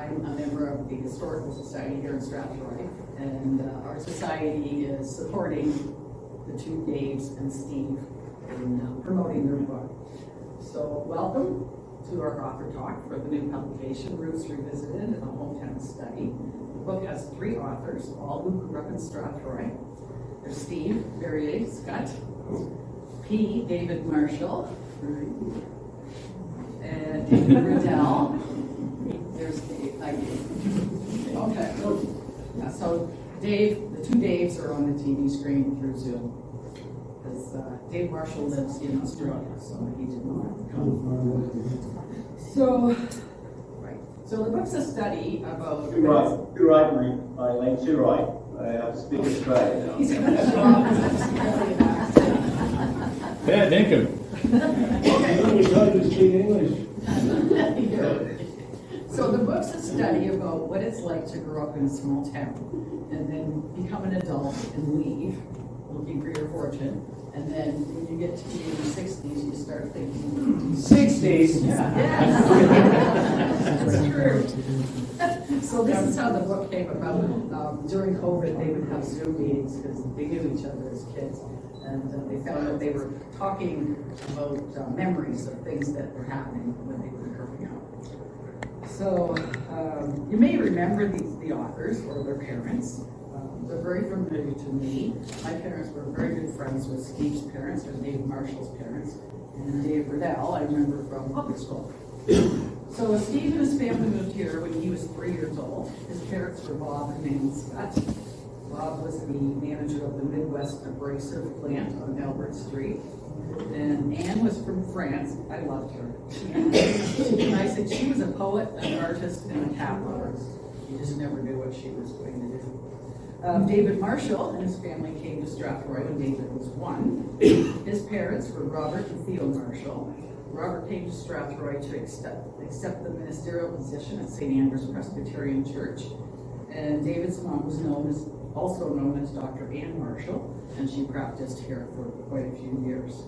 I'm a member of the Historical Society here in Strathroy, and our society is supporting the two Daves and Steve in promoting their book. So welcome to our author talk for the new publication, Roots Revisited, a Hometown Study. The book has 3 authors, all who grew up in Strathroy. There's Steve Verrier-Marshall-Riddell, P. David Marshall, and David Riddell. There's Dave. Okay. Yeah, so Dave, the 2 Daves are on the TV screen through Zoom. Because Dave Marshall lives in Australia, so he did not come. So, right. So the book's a study about. You're right, my length. You're right. I have to speak Australian now. He's going to show off his Australian accent. Yeah, thank you. We tried to speak English. So the book's a study about what it's like to grow up in a small town and then become an adult and leave, looking for your fortune. And then when you get to be in the 60s, you start thinking, 60s? yeah. Yes. That's true. So this is how the book came about. During COVID, they would have Zoom meetings because they knew each other as kids. And they found that they were talking about memories of things that were happening when they were growing up. So you may remember the authors or their parents. They're very familiar to me. My parents were very good friends with Steve's parents, or Dave Marshall's parents, and Dave Riddell, I remember from public school. So Steve and his family moved here when he was 3 years old. His parents were Bob and Nan Scott. Bob was the manager of the Midwest Abrasive plant on Albert Street. And Anne was from France. I loved her. And I said she was a poet, an artist, and a cat lover. You just never knew what she was going to do. David Marshall and his family came to Strathroy when David was 1. His parents were Robert and Theo Marshall. Robert came to Strathroy to accept the ministerial position at St. Andrew's Presbyterian Church. And David's mom was also known as Dr. Ann Marshall, and she practiced here for quite a few years.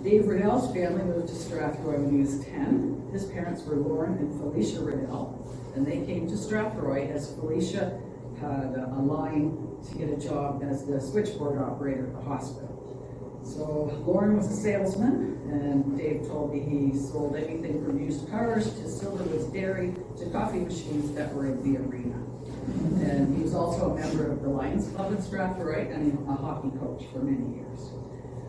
Dave Riddell's family moved to Strathroy when he was 10. His parents were Lauren and Felicia Riddell, and they came to Strathroy as Felicia had a line to get a job as the switchboard operator at the hospital. So Lauren was a salesman, and Dave told me he sold anything from used cars to Silverwoods Dairy to coffee machines that were in the arena. And he was also a member of the Lions Club in Strathroy and a hockey coach for many years.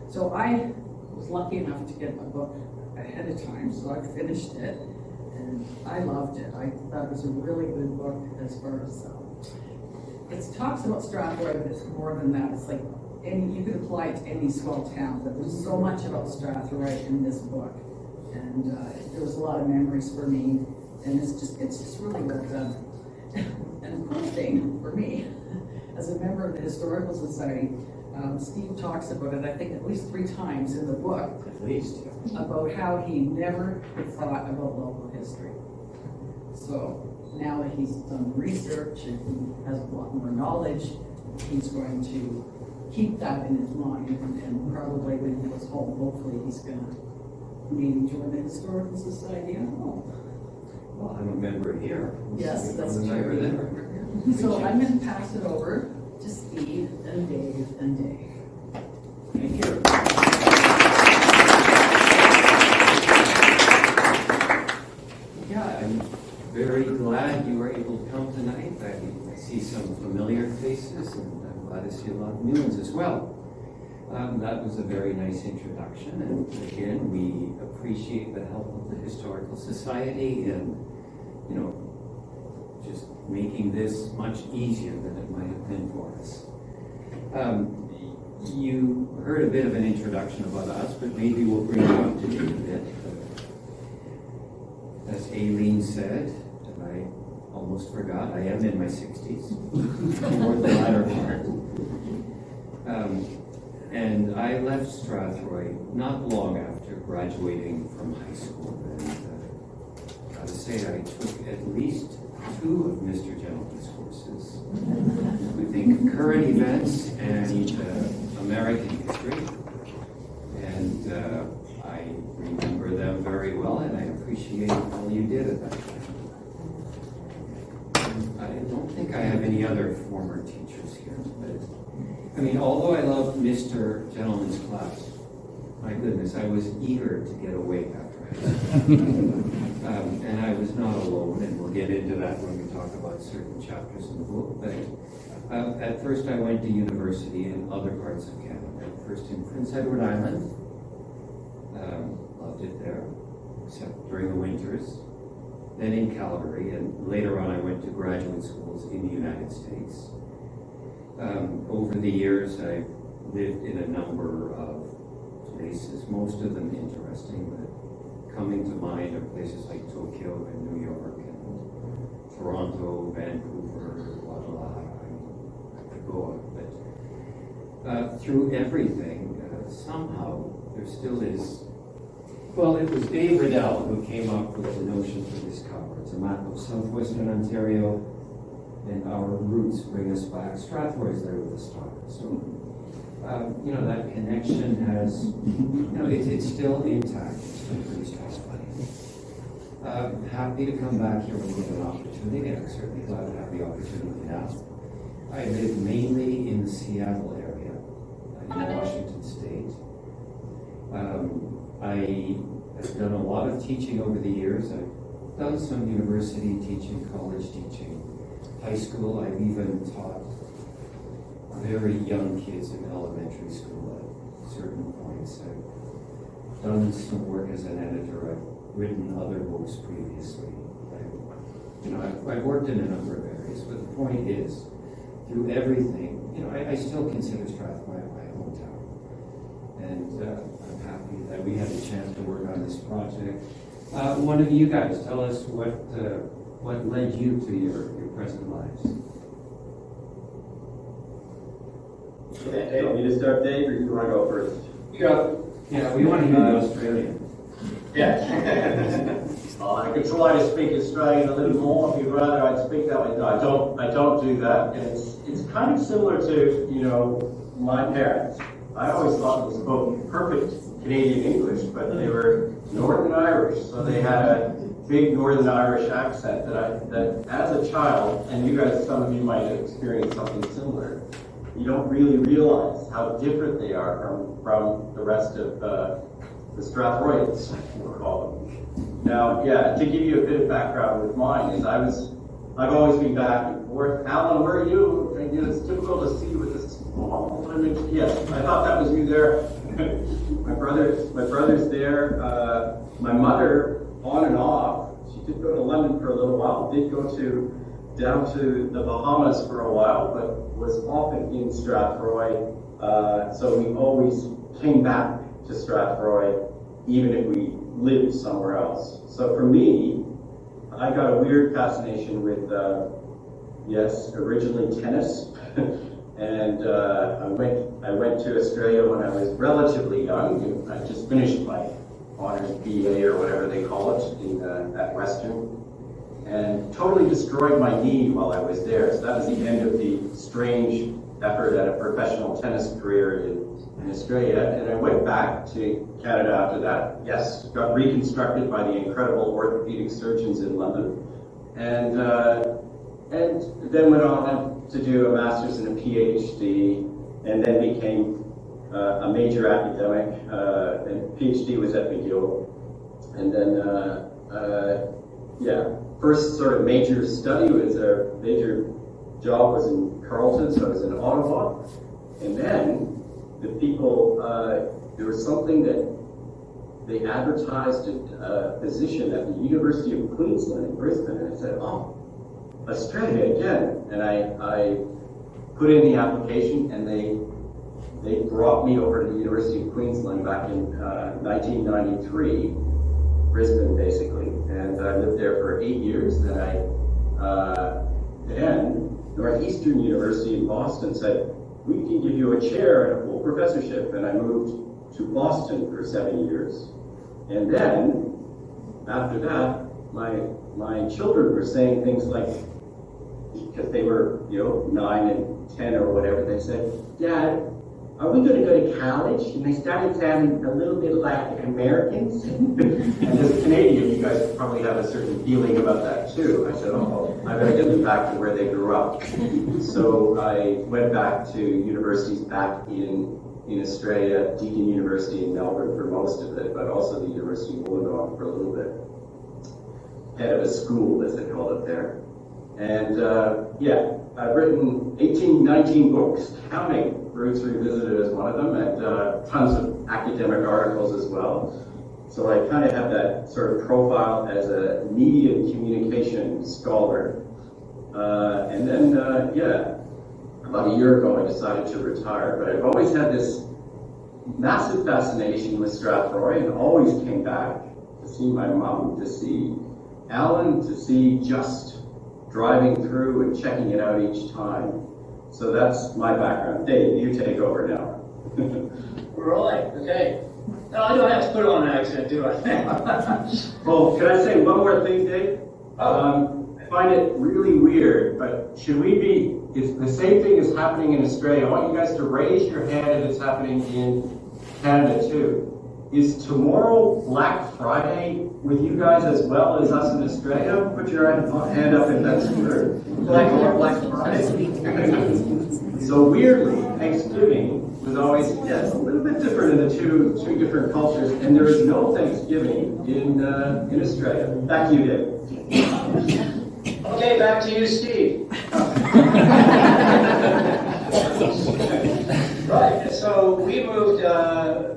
So I was lucky enough to get my book ahead of time, so I finished it, and I loved it. I thought it was a really good book as far as it talks about Strathroy, but it's more than that. It's like you could apply it to any small town, but there's so much about Strathroy in this book, and there was a lot of memories for me, and it's just really well done. And the cool thing for me, as a member of the Historical Society, Steve talks about it, I think at least 3 times in the book, At least. about how he never had thought about local history. So now that he's done research and he has a lot more knowledge, he's going to keep that in his mind, and probably when he goes home, hopefully he's going to maybe join the Historical Society. I don't know. Well, I'm a member here. Yes, that's I'm a member true. there. So I'm going to pass it over to Steve and Dave and Dave. Thank you. Yeah, I'm very glad you were able to come tonight. I see some familiar faces, and I'm glad to see a lot of new ones as well. That was a very nice introduction, and again, we appreciate the help of the Historical Society and, just making this much easier than it might have been for us. You heard a bit of an introduction about us, but maybe we'll bring you up to date a bit. As Aileen said, and I almost forgot, I am in my 60s, toward the latter part. And I left Strathroy not long after graduating from high school. And I gotta say, I took at least 2 of Mr. Gentleman's courses. I think current events and American history. And I remember them very well, and I appreciate all you did at that time. think I have any other former teachers here, but, I mean, although I loved Mr. Gentleman's class, my goodness, I was eager to get away after high school. And I was not alone, and we'll get into that when we talk about certain chapters in the book, but at first I went to university in other parts of Canada, first in Prince Edward Island, loved it there, except during the winters, then in Calgary, and later on I went to graduate schools in the United States. Over the years I've lived in a number of places, most of them interesting, but coming to mind are places like Tokyo and New York and Toronto, Vancouver, Guadalajara. I could go on, but through everything, somehow there still is. Well, it was Dave Riddell who came up with the notion for this cover. It's a map of southwestern Ontario, and our roots bring us back. Strathroy is there with a star. So, you know, that connection has, you know, it's still intact. It's still pretty satisfying. Happy to come back here when we get an opportunity, and I'm certainly glad to have the opportunity now. I live mainly in the Seattle area, in Washington State. I have done a lot of teaching over the years. I've done some university teaching, college teaching, high school. I've even taught very young kids in elementary school at certain points. I've done some work as an editor. I've written other books previously. I've worked in a number of areas, but the point is, through everything, you know, I still consider Strathroy my hometown. And I'm happy that we had a chance to work on this project. One of you guys, tell us what led you to your present lives. Okay, Dave, want me to start, Dave, or you want to go first? Yeah, we want to hear the Australian. Yeah. Well, I could try to speak Australian a little more if you'd rather I'd speak that way. No, I don't do that. And it's kind of similar to, you know, my parents. I always thought they spoke perfect Canadian English, but they were Northern Irish, so they had a big Northern Irish accent that as a child, and you guys, some of you might have experienced something similar, you don't really realize how different they are from the rest of the Strathroyans, we'll call them. Now, yeah, to give you a bit of background with mine is I've always been back and forth. Alan, where are you? And, you know, it's difficult to see with this small image. Yes, I thought that was you there. my brother's there. My mother, on and off, she did go to London for a little while, did go down to the Bahamas for a while, but was often in Strathroy. So we always came back to Strathroy, even if we lived somewhere else. So for me, I got a weird fascination with, originally tennis. And I went to Australia when I was relatively young. I just finished my honors BA or whatever they call it at Western, and totally destroyed my knee while I was there. So that was the end of the strange effort at a professional tennis career in Australia. And I went back to Canada after that. Yes, got reconstructed by the incredible orthopedic surgeons in London, and then went on to do a master's and a PhD, and then became a major academic. And PhD was at McGill, and then first sort of major study was a major job was in Carleton, so I was in Ottawa, and then the people there was something that they advertised a position at the University of Queensland in Brisbane, and I said, oh, Australia again, and I put in the application, and they brought me over to the University of Queensland back in 1993, Brisbane basically, and I lived there for 8 years. And then Northeastern University in Boston said, we can give you a chair and a full professorship, and I moved to Boston for 7 years. And then after that, my children were saying things like, because they were, 9 and 10 or whatever, they said, Dad, are we going to go to college? And they started sounding a little bit like Americans. And as a Canadian, you guys probably have a certain feeling about that too. I said, oh, I better get them back to where they grew up. So I went back to universities back in Australia, Deakin University in Melbourne for most of it, but also the University of Wollongong for a little bit. Head of a school, as they call it there. And yeah, I've written 18, 19 books, counting. Roots Revisited is one of them, and tons of academic articles as well. So I kind of have that sort of profile as a media and communication scholar. And then, yeah, about a year ago I decided to retire, but I've always had this massive fascination with Strathroy and always came back to see my mom, to see Alan, to see just driving through and checking it out each time. So that's my background. Dave, you take over now. Right, okay. No, I don't have to put on an accent, do I? Oh, can I say one more thing, Dave? I find it really weird, but should we be, if the same thing is happening in Australia, I want you guys to raise your hand if it's happening in Canada too. Is tomorrow Black Friday with you guys as well as us in Australia? Put your hand up if that's true. Black Friday. So weirdly, Thanksgiving was always, yes, a little bit different in the two different cultures, and there is no Thanksgiving in Australia. Back to you, Dave. Okay, back to you, Steve. Right, so we moved, the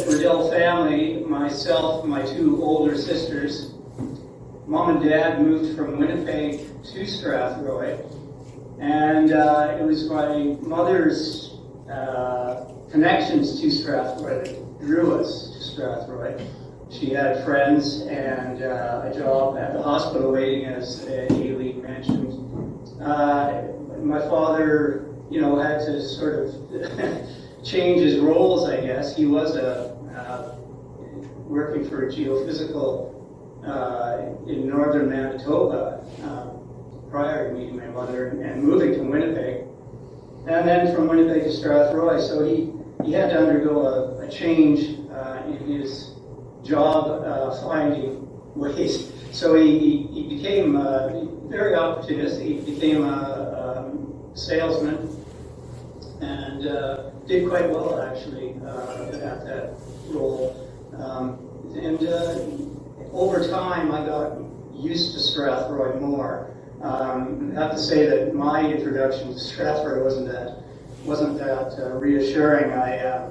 Riddell family, myself, my two older sisters, Mom and Dad moved from Winnipeg to Strathroy, and it was my mother's connections to Strathroy that drew us to Strathroy. She had friends and a job at the hospital waiting, as Haley mentioned. My father, had to sort of change his roles, I guess. He was working for a geophysical in northern Manitoba prior to meeting my mother and moving to Winnipeg. And then from Winnipeg to Strathroy, so he had to undergo a change in his job finding ways. So he became very opportunistic. He became a salesman and did quite well actually at that role. And over time, I got used to Strathroy more. I have to say that my introduction to Strathroy wasn't that reassuring. I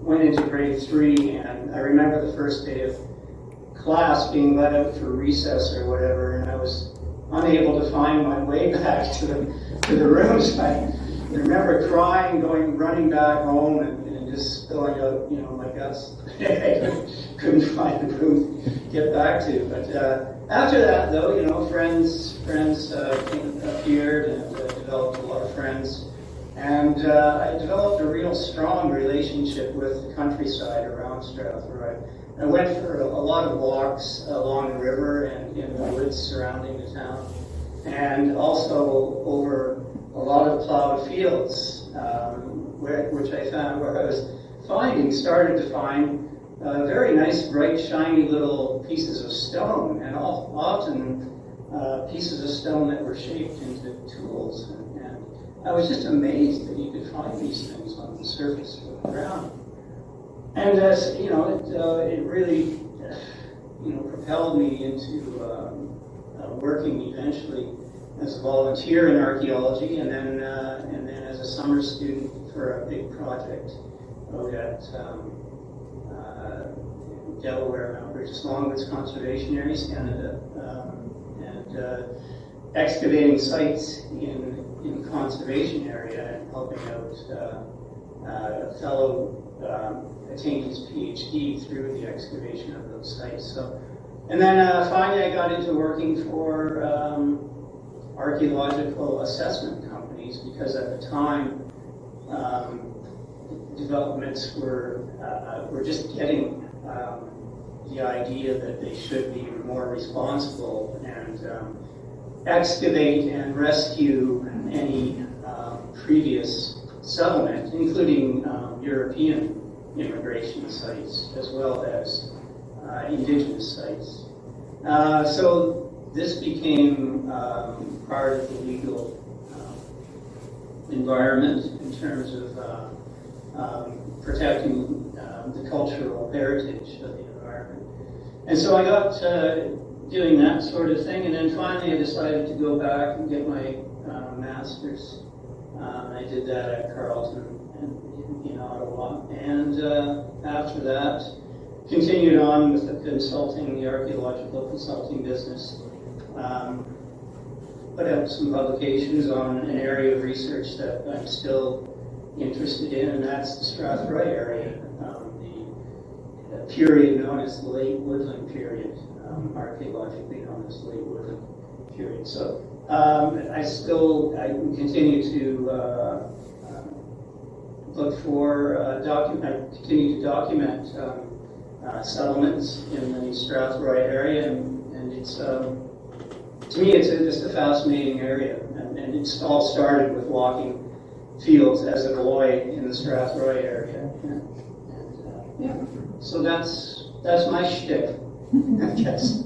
went into grade 3, and I remember the first day of class being let out for recess or whatever, and I was unable to find my way back to the rooms. I remember crying, running back home, and just spilling out, my guts. I couldn't find the room to get back to. But after that, though, friends appeared, and developed a lot of friends. And I developed a real strong relationship with the countryside around Strathroy. I went for a lot of walks along the river and in the woods surrounding the town, and also over a lot of plowed fields, which I found where I was started to find very nice, bright, shiny little pieces of stone, and often pieces of stone that were shaped into tools. And I was just amazed that you could find these things on the surface of the ground. And it really, propelled me into working eventually as a volunteer in archaeology, and then as a summer student for a big project out at Delaware, Mount Regis Longwoods Conservation Areas, Canada, and excavating sites in conservation area and helping out a fellow attain his PhD through the excavation of those sites. So, and then finally I got into working for archaeological assessment companies, because at the time developments were just getting the idea that they should be more responsible and excavate and rescue any previous settlement, including European immigration sites as well as indigenous sites. So this became part of the legal environment in terms of protecting the cultural heritage of the environment. And so I got doing that sort of thing, and then finally I decided to go back and get my master's. I did that at Carleton in Ottawa, and after that continued on with the archaeological consulting business. Put out some publications on an area of research that I'm still interested in, and that's the Strathroy area, the period known as the late woodland period, archaeologically known as the late woodland period. So I continue to look for continue to document settlements in the Strathroy area, and it's to me it's just a fascinating area, and it's all started with walking fields as a boy in the Strathroy area, so that's my shtick, I guess.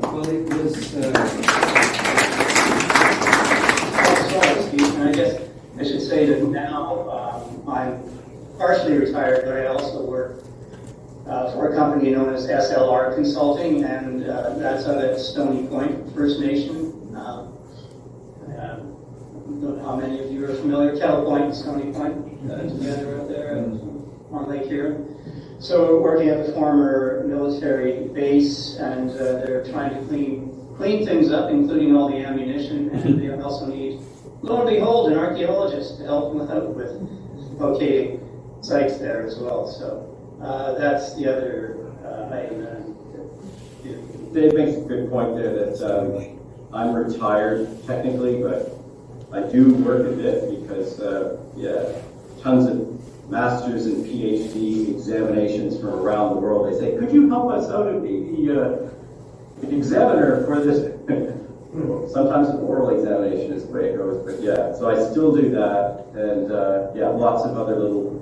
Well, it was. Sorry, excuse me. I guess I should say that now I'm partially retired, but I also work for a company known as SLR Consulting, and that's out at Stony Point First Nation. I don't know how many of you are familiar. Kettle Point and Stony Point together out there on Lake Huron. So we're working at the former military base, and they're trying to clean things up, including all the ammunition, and they also need, lo and behold, an archaeologist to help them out with locating sites there as well. So that's the other item. Dave makes a good point there that I'm retired technically, but I do work a bit because, tons of master's and PhD examinations from around the world. They say, could you help us out and be the examiner for this? Sometimes an oral examination is the way it goes, but yeah, so I still do that, and lots of other little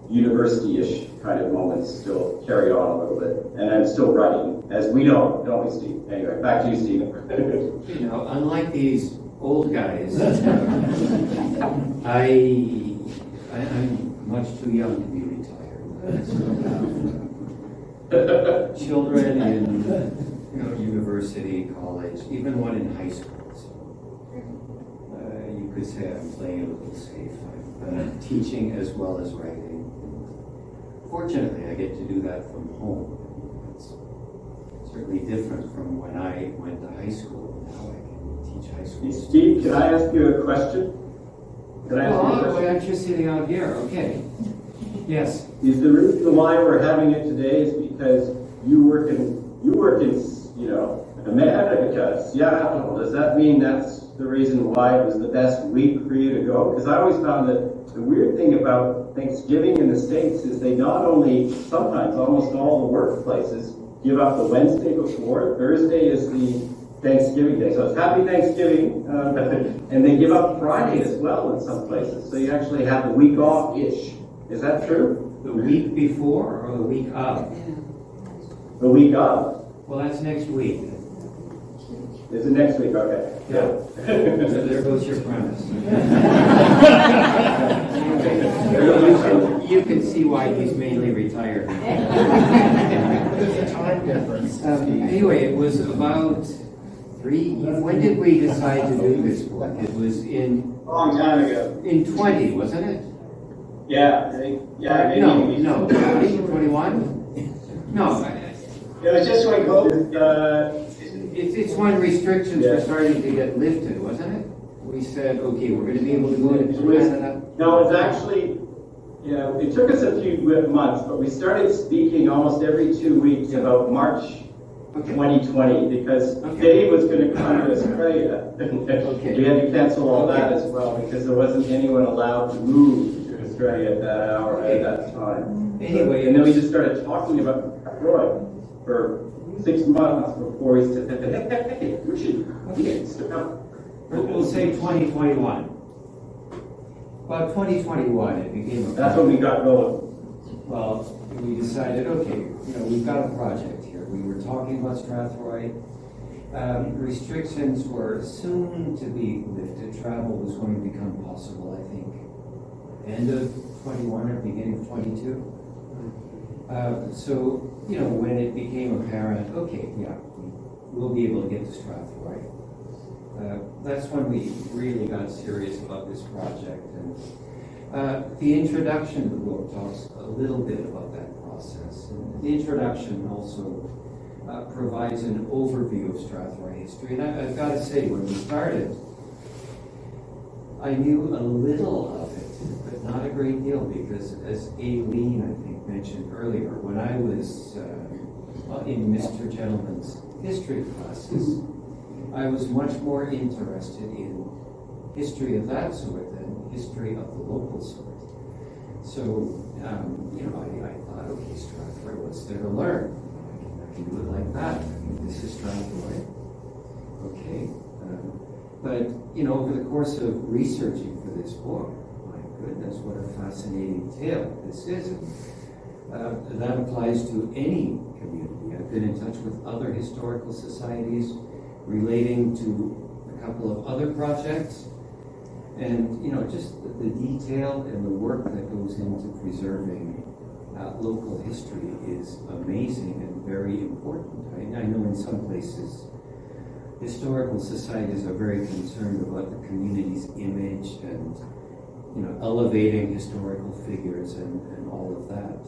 university-ish kind of moments still carry on a little bit, and I'm still writing, as we know, don't we, Steve? Anyway, back to you, Steve. You know, unlike these old guys, I'm much too young to be retired. Children in university, college, even one in high school. So, you could say I'm playing a little safe. I'm teaching as well as writing. Fortunately, I get to do that from home. It's certainly different from when I went to high school. Now I can teach high school. Steve, can I ask you a question? Why aren't you sitting out here? Okay. Yes. Is the reason why we're having it today is because you work in America, Seattle. Does that mean that's the reason why it was the best week for you to go? Because I always found that the weird thing about Thanksgiving in the States is they not only, sometimes almost all the workplaces, give up the Wednesday before. Thursday is the Thanksgiving Day. So it's Happy Thanksgiving, and they give up Friday as well in some places. So you actually have the week off-ish. Is that true? The week before or the week of? The week of. Well, that's next week. Is it next week? Okay. Yeah. So there goes your premise. You can see why he's mainly retired. Time difference. Anyway, it was about when did we decide to do this book? It was A long time ago. in 20, wasn't it? Yeah, No, 21? No, It was just when COVID. it's when restrictions were starting to get lifted, wasn't it? We said, okay, we're going to be able to go into Canada. No, it's actually, it took us a few months, but we started speaking almost every 2 weeks about March 2020 because Dave was going to come to Australia. We had to cancel all that as well because there wasn't anyone allowed to move to Australia at that hour at that time. Anyway, and then we just started talking about Strathroy for 6 months before he said, hey, we should step up. We'll say 2021. About 2021, it became a. That's when we got going. Well, we decided, okay, we've got a project here. We were talking about Strathroy. Restrictions were soon to be lifted. Travel was going to become possible, I think, end of 21 or beginning of 22. So, when it became apparent, okay, yeah, we'll be able to get to Strathroy. That's when we really got serious about this project. And the introduction to the book talks a little bit about that process. And the introduction also provides an overview of Strathroy history. And I've got to say, when we started, I knew a little of it, but not a great deal, because as Aileen, I think, mentioned earlier, when I was in Mr. Gentleman's history classes, I was much more interested in history of that sort than history of the local sort. So, I thought, okay, Strathroy, what's there to learn? I can do it like that. This is Strathroy. Okay. But, over the course of researching for this book, my goodness, what a fascinating tale this is. And that applies to any community. I've been in touch with other historical societies relating to a couple of other projects. And, just the detail and the work that goes into preserving local history is amazing and very important. I know in some places, historical societies are very concerned about the community's image and, elevating historical figures and all of that.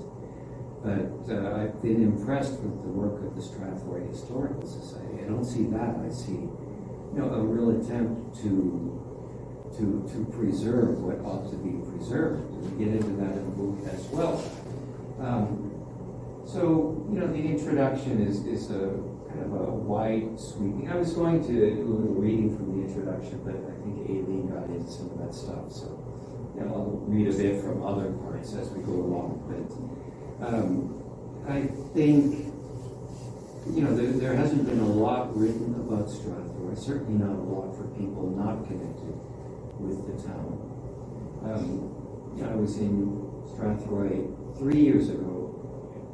But I've been impressed with the work of the Strathroy Historical Society. I don't see that. I see, a real attempt to preserve what ought to be preserved. We get into that in the book as well. So, the introduction is a kind of a wide sweeping. I was going to do a little reading from the introduction, but I think Aileen got into some of that stuff. So, I'll read a bit from other parts as we go along. But I think, there hasn't been a lot written about Strathroy, certainly not a lot for people not connected with the town. I was in Strathroy 3 years ago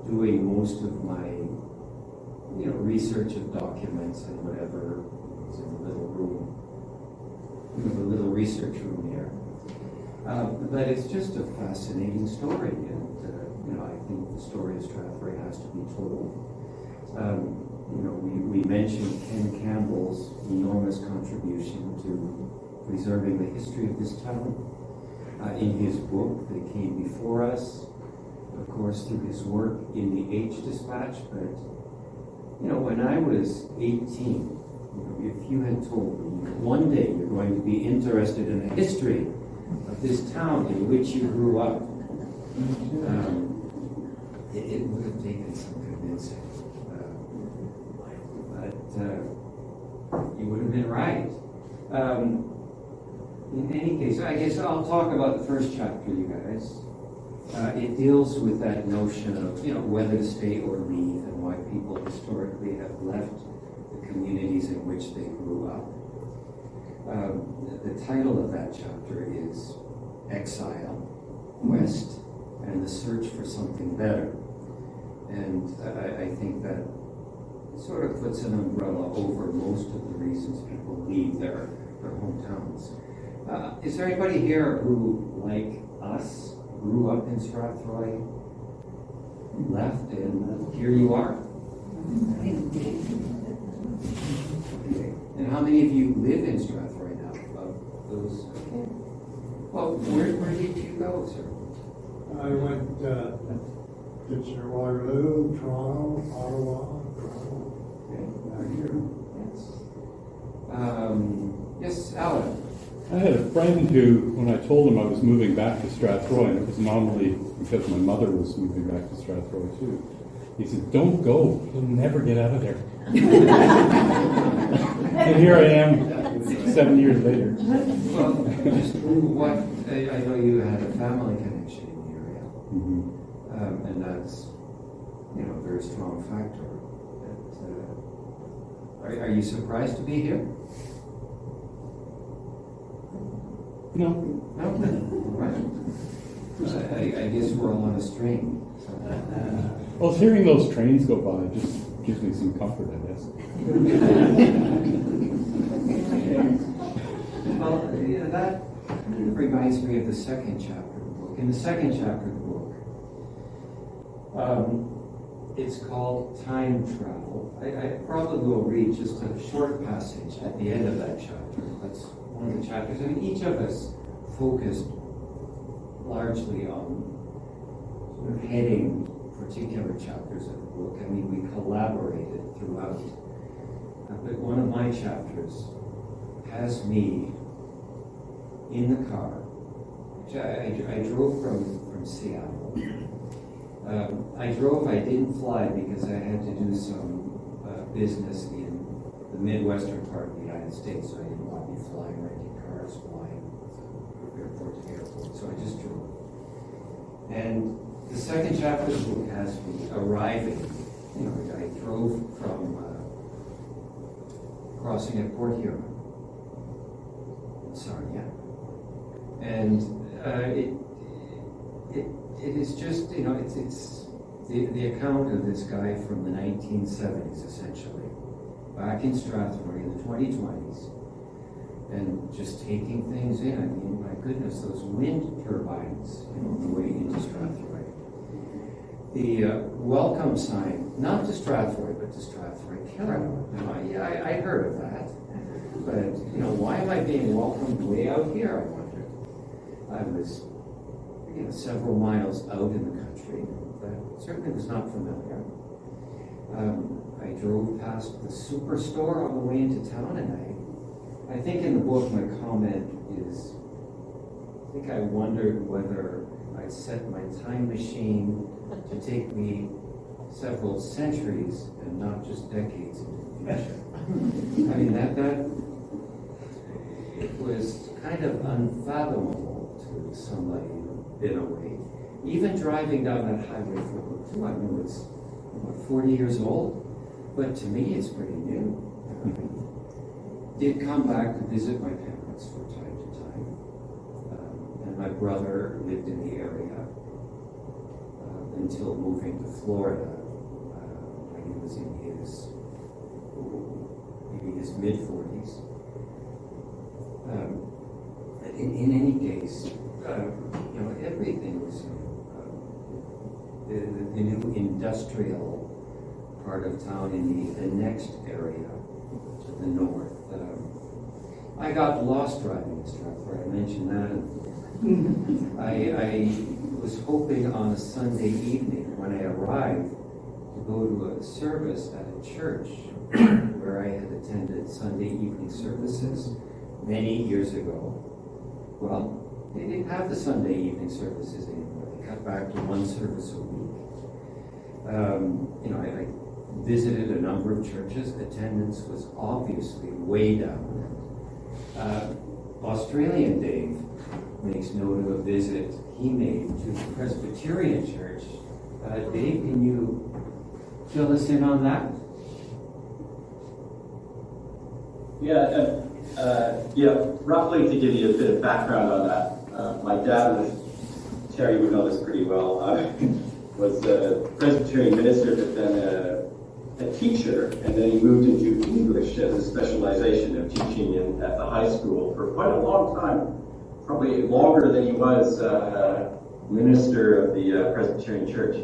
doing most of my, research of documents and whatever was in the little room, the little research room here. But it's just a fascinating story, and I think the story of Strathroy has to be told. We mentioned Ken Campbell's enormous contribution to preserving the history of this town. In his book that came before us, of course, through his work in the H-Dispatch, but, when I was 18, if you had told me one day you're going to be interested in the history of this town in which you grew up, it would have taken some convincing. But you would have been right. In any case, I guess I'll talk about the first chapter, you guys. It deals with that notion of, whether to stay or leave and why people historically have left the communities in which they grew up. The title of that chapter is Exile, West, and the Search for Something Better. And I think that sort of puts an umbrella over most of the reasons people leave their hometowns. Is there anybody here who, like us, grew up in Strathroy, left, and here you are? Okay. And how many of you live in Strathroy now? Of those? Okay. Well, where did you go, sir? I went to Kitchener-Waterloo, Toronto, Ottawa, Yes, Alan. I had a friend who, when I told him I was moving back to Strathroy, and it was nominally because my mother was moving back to Strathroy too, he said, "Don't go, you'll never get out of there." And here I am 7 years later. Well, just what, I know you had a family connection in the area, Mm-hmm. and that's, a very strong factor. Are you surprised to be here? No. No? Right. I guess we're all on a string. So. Well, hearing those trains go by just gives me some comfort, I guess. Well, that reminds me of the second chapter of the book. In the second chapter of the book, it's called Time Travel. I probably will read just a short passage at the end of that chapter. That's one of the chapters. I mean, each of us focused largely on sort of heading particular chapters of the book. I mean, we collaborated throughout. But one of my chapters has me in the car, which I drove from Seattle. I didn't fly because I had to do some business in the Midwestern part of the United States, so I didn't want to be flying, renting cars, flying from airport to airport, so I just drove. And the second chapter of the book has me arriving. I drove from crossing at Port Huron, Sarnia, and it is just, it's the account of this guy from the 1970s, essentially, back in Strathroy in the 2020s, and just taking things in. I mean, my goodness, those wind turbines, on the way into Strathroy. The welcome sign, not to Strathroy, but to Strathroy Carroll. I heard of that, but why am I being welcomed way out here? I wondered. I was, several miles out in the country. That certainly was not familiar. I drove past the superstore on the way into town, and I think in the book my comment is, I think I wondered whether I'd set my time machine to take me several centuries and not just decades into the future. I mean, that it was kind of unfathomable to somebody who'd been away. Even driving down that highway 402, I know it's 40 years old, but to me it's pretty new. Did come back to visit my parents from time to time, and my brother lived in the area until moving to Florida when he was in his mid-40s. In any case, everything was the new industrial part of town in the next area to the north. I got lost driving in Strathroy. I mentioned that. I was hoping on a Sunday evening when I arrived to go to a service at a church where I had attended Sunday evening services many years ago. Well, they didn't have the Sunday evening services anymore. They cut back to one service a week. I visited a number of churches. Attendance was obviously way down. Australian Dave makes note of a visit he made to the Presbyterian Church. Dave, can you fill us in on that? Roughly to give you a bit of background on that. My dad was, Terry would know this pretty well, was a Presbyterian minister, but then a teacher, and then he moved into English as a specialization of teaching at the high school for quite a long time, probably longer than he was minister of the Presbyterian Church.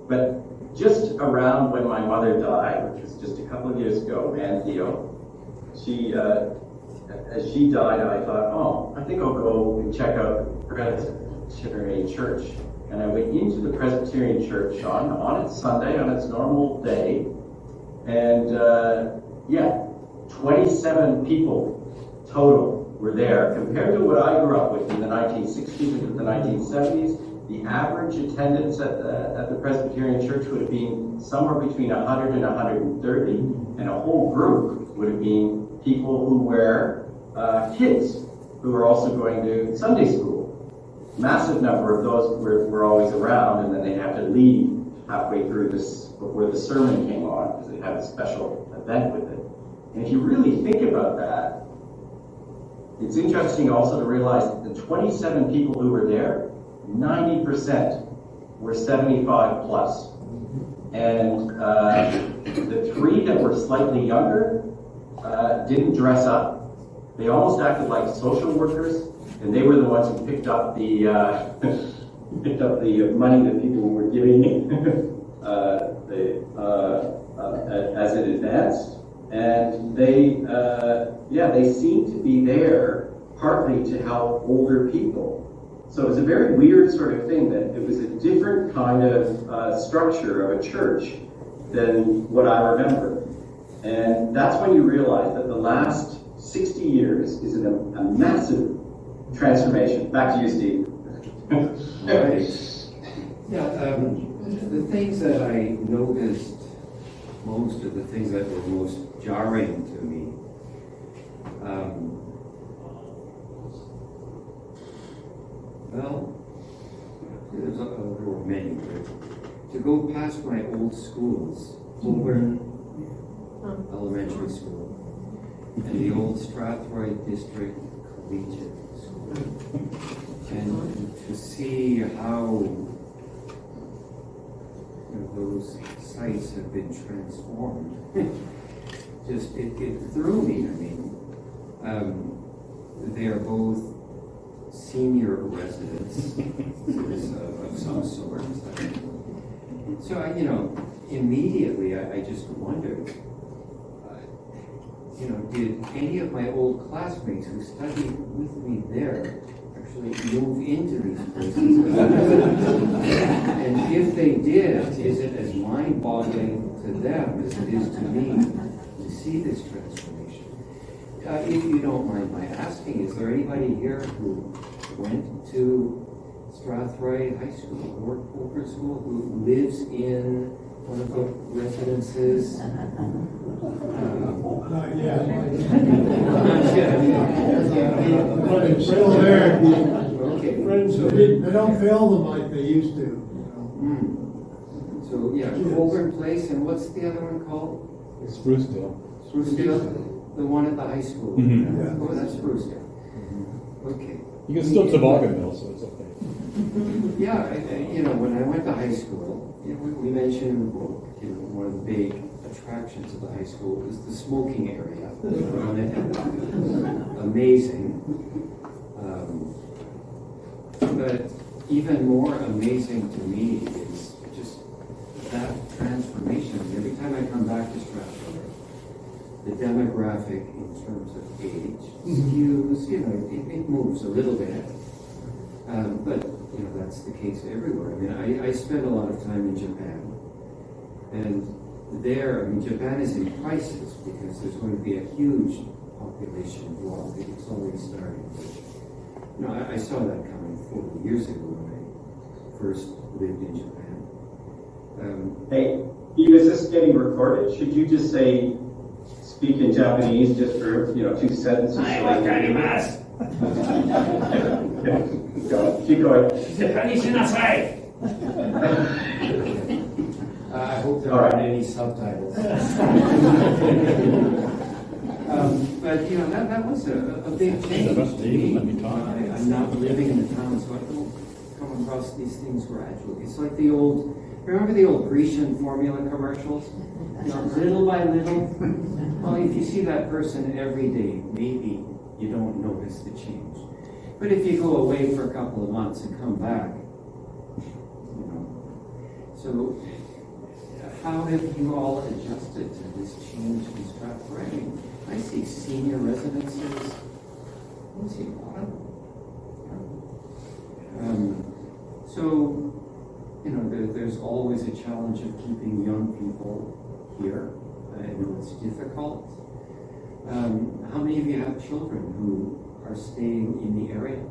But just around when my mother died, which was just a couple of years ago, Theo, as she died, I thought, I think I'll go and check out the Presbyterian Church. And I went into the Presbyterian Church on its Sunday, on its normal day, and 27 people total were there. Compared to what I grew up with in the 1960s and the 1970s, the average attendance at the Presbyterian Church would have been somewhere between 100 and 130, and a whole group would have been people who were kids who were also going to Sunday school. Massive number of those were always around, and then they had to leave halfway through this, before the sermon came on, because it had a special event with it. And if you really think about that, it's interesting also to realize that the 27 people who were there, 90% were 75 plus. And the 3 that were slightly younger didn't dress up. They almost acted like social workers, and they were the ones who picked up the money that people were giving as it advanced. And they seemed to be there partly to help older people. So it was a very weird sort of thing, that it was a different kind of structure of a church than what I remember. And that's when you realize that the last 60 years is a massive transformation. Back to you, Steve. Right. Yeah, the things that I noticed most, of the things that were most jarring to me, well, there were many, but to go past my old schools, Holborn Elementary School, and the old Strathroy District Collegiate School, and to see how those sites have been transformed. Just, it threw me. I mean, they are both senior residences of some sort. So, immediately I just wondered, did any of my old classmates who studied with me there actually move into these places? And if they did, is it as mind-boggling to them as it is to me to see this transformation? If you don't mind my asking, is there anybody here who went to Strathroy High School or Holborn School who lives in one of the residences? Not yet. Not yet. But it's still there. Okay. So they don't fill them like they used to. So, yeah, Holborn Place, and what's the other one called? Sprucedale. Sprucedale? The one at the high school? Mhm. Oh, that's Sprucedale. Okay. You can still toboggan though, so it's okay. Yeah, when I went to high school, we mentioned in the book, one of the big attractions of the high school was the smoking area. Amazing. But even more amazing to me is just that transformation. Every time I come back to Strathroy, the demographic in terms of age skews, it moves a little bit. But that's the case everywhere. I mean, I spend a lot of time in Japan, and there, Japan is in crisis because there's going to be a huge population block. It's already starting. I saw that coming 40 years ago when I first lived in Japan. Hey, Eve, is this getting recorded? Should you just speak in Japanese just for 2 sentences? Keep going. I hope there All right. aren't any subtitles. But that was a big change to me. I'm not living in the town, so I don't come across these things gradually. It's like remember the old Grecian formula commercials? Little by little. Well, if you see that person every day, maybe you don't notice the change. But if you go away for a couple of months and come back, So, how have you all adjusted to this change in Strathroy? I see senior residences. I see a lot of them. So, there's always a challenge of keeping young people here. I know it's difficult. How many of you have children who are staying in the area?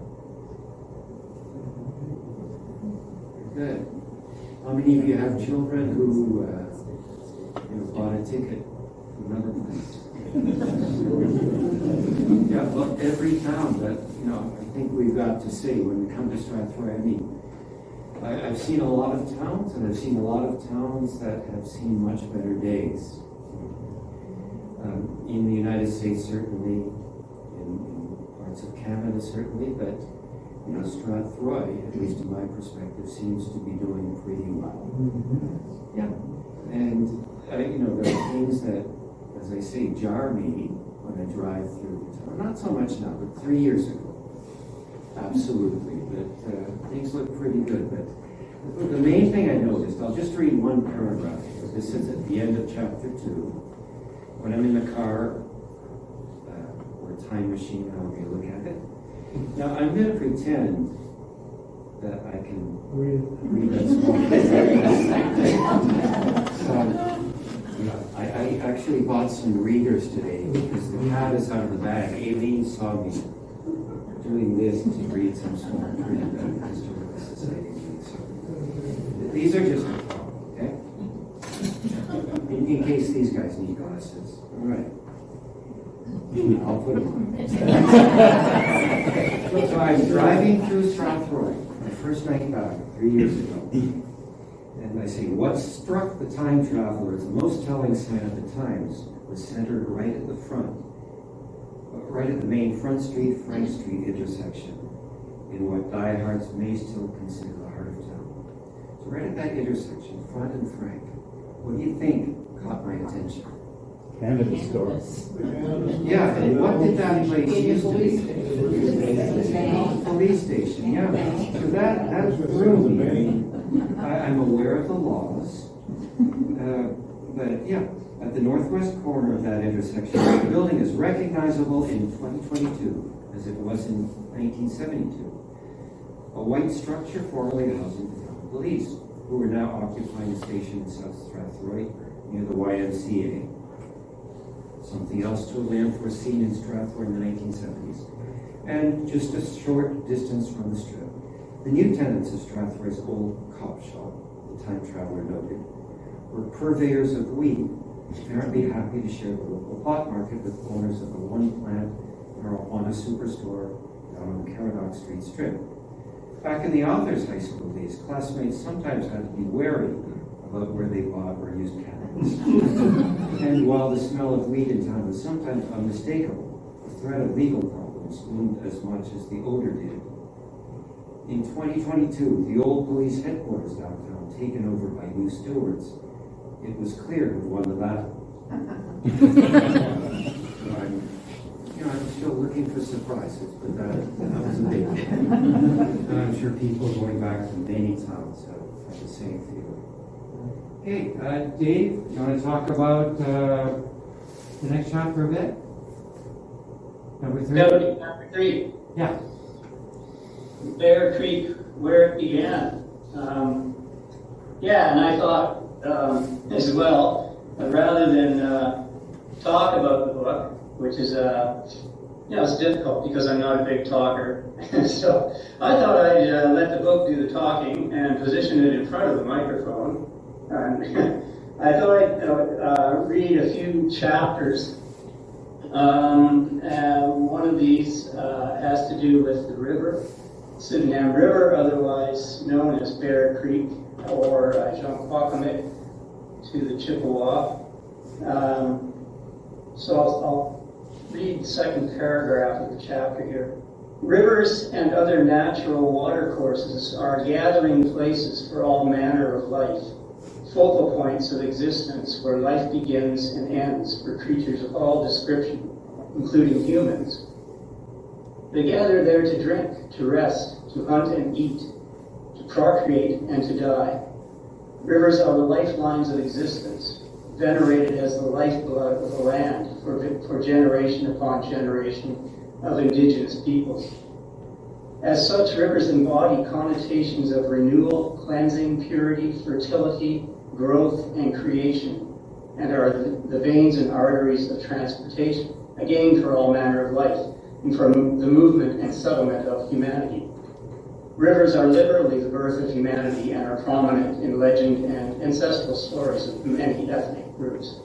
Good. How many of you have children who bought a ticket to another place? Yeah, look, every town that I think we've got to say when we come to Strathroy. I I've seen a lot of towns, and I've seen a lot of towns that have seen much better days. In the United States, certainly, in parts of Canada, certainly, but you know, Strathroy, at least in my perspective, seems to be doing pretty well. Yeah, and you know, there are things that, as I say, jar me when I drive through the town. Not so much now, but 3 years ago. Absolutely, but things look pretty good. But the main thing I noticed, I'll just read one paragraph here. This is at the end of chapter 2. When I'm in the car, or time machine, however you look at it. Now, I'm going to pretend that I can read that small I actually bought some readers today because the cat is out of the bag. Aileen saw me doing this to read some small print that Historical Society needs. So these are just a problem, okay? In case these guys need glasses. All right. I'll put them on. So I was driving through Strathroy, my first night back 3 years ago. And I say, what struck the time traveler as the most telling sign of the times was centered right at the front, right at the main Front Street, Frank Street intersection, in what diehards may still consider the heart of town. So right at that intersection, Front and Frank, what do you think caught my attention? Canada Store. Yeah, and what did that place used to be? Police station, yeah. So that threw me. I mean, I'm aware of the laws, but yeah, at the northwest corner of that intersection, the building is recognizable in 2022 as it was in 1972. A white structure formerly housing the town police, who are now occupying a station in South Strathroy near the YMCA. Something else totally unforeseen in Strathroy in the 1970s, and just a short distance from the strip. The new tenants of Strathroy's old cop shop, the time traveler noted, were purveyors of weed, apparently happy to share the local pot market with owners of a one-plant marijuana superstore down on the Caradoc Street strip. Back in the author's high school days, classmates sometimes had to be wary about where they bought or used cannabis. And while the smell of weed in town was sometimes unmistakable, the threat of legal problems loomed as much as the odor did. In 2022, the old police headquarters downtown, taken over by new stewards, it was clear who won the battle. I'm still looking for surprises, but that was a big one. And I'm sure people going back to many towns have the same feeling. Hey, Dave, you want to talk about the next chapter a bit? Number 3? That would be chapter 3. Yeah. Bear Creek, where it began. And I thought as well, rather than talk about the book, which is, it's difficult because I'm not a big talker. So I thought I'd let the book do the talking and position it in front of the microphone. I thought I'd read a few chapters. One of these has to do with the river, Sydenham River, otherwise known as Bear Creek, or Junquacomic to the Chippewa. So I'll read the second paragraph of the chapter here. Rivers and other natural watercourses are gathering places for all manner of life, focal points of existence where life begins and ends for creatures of all description, including humans. They gather there to drink, to rest, to hunt and eat, to procreate and to die. Rivers are the lifelines of existence, venerated as the lifeblood of the land for generation upon generation of indigenous peoples. As such, rivers embody connotations of renewal, cleansing, purity, fertility, growth, and creation, and are the veins and arteries of transportation, again for all manner of life, and for the movement and settlement of humanity. Rivers are literally the birth of humanity and are prominent in legend and ancestral stories of many ethnic groups.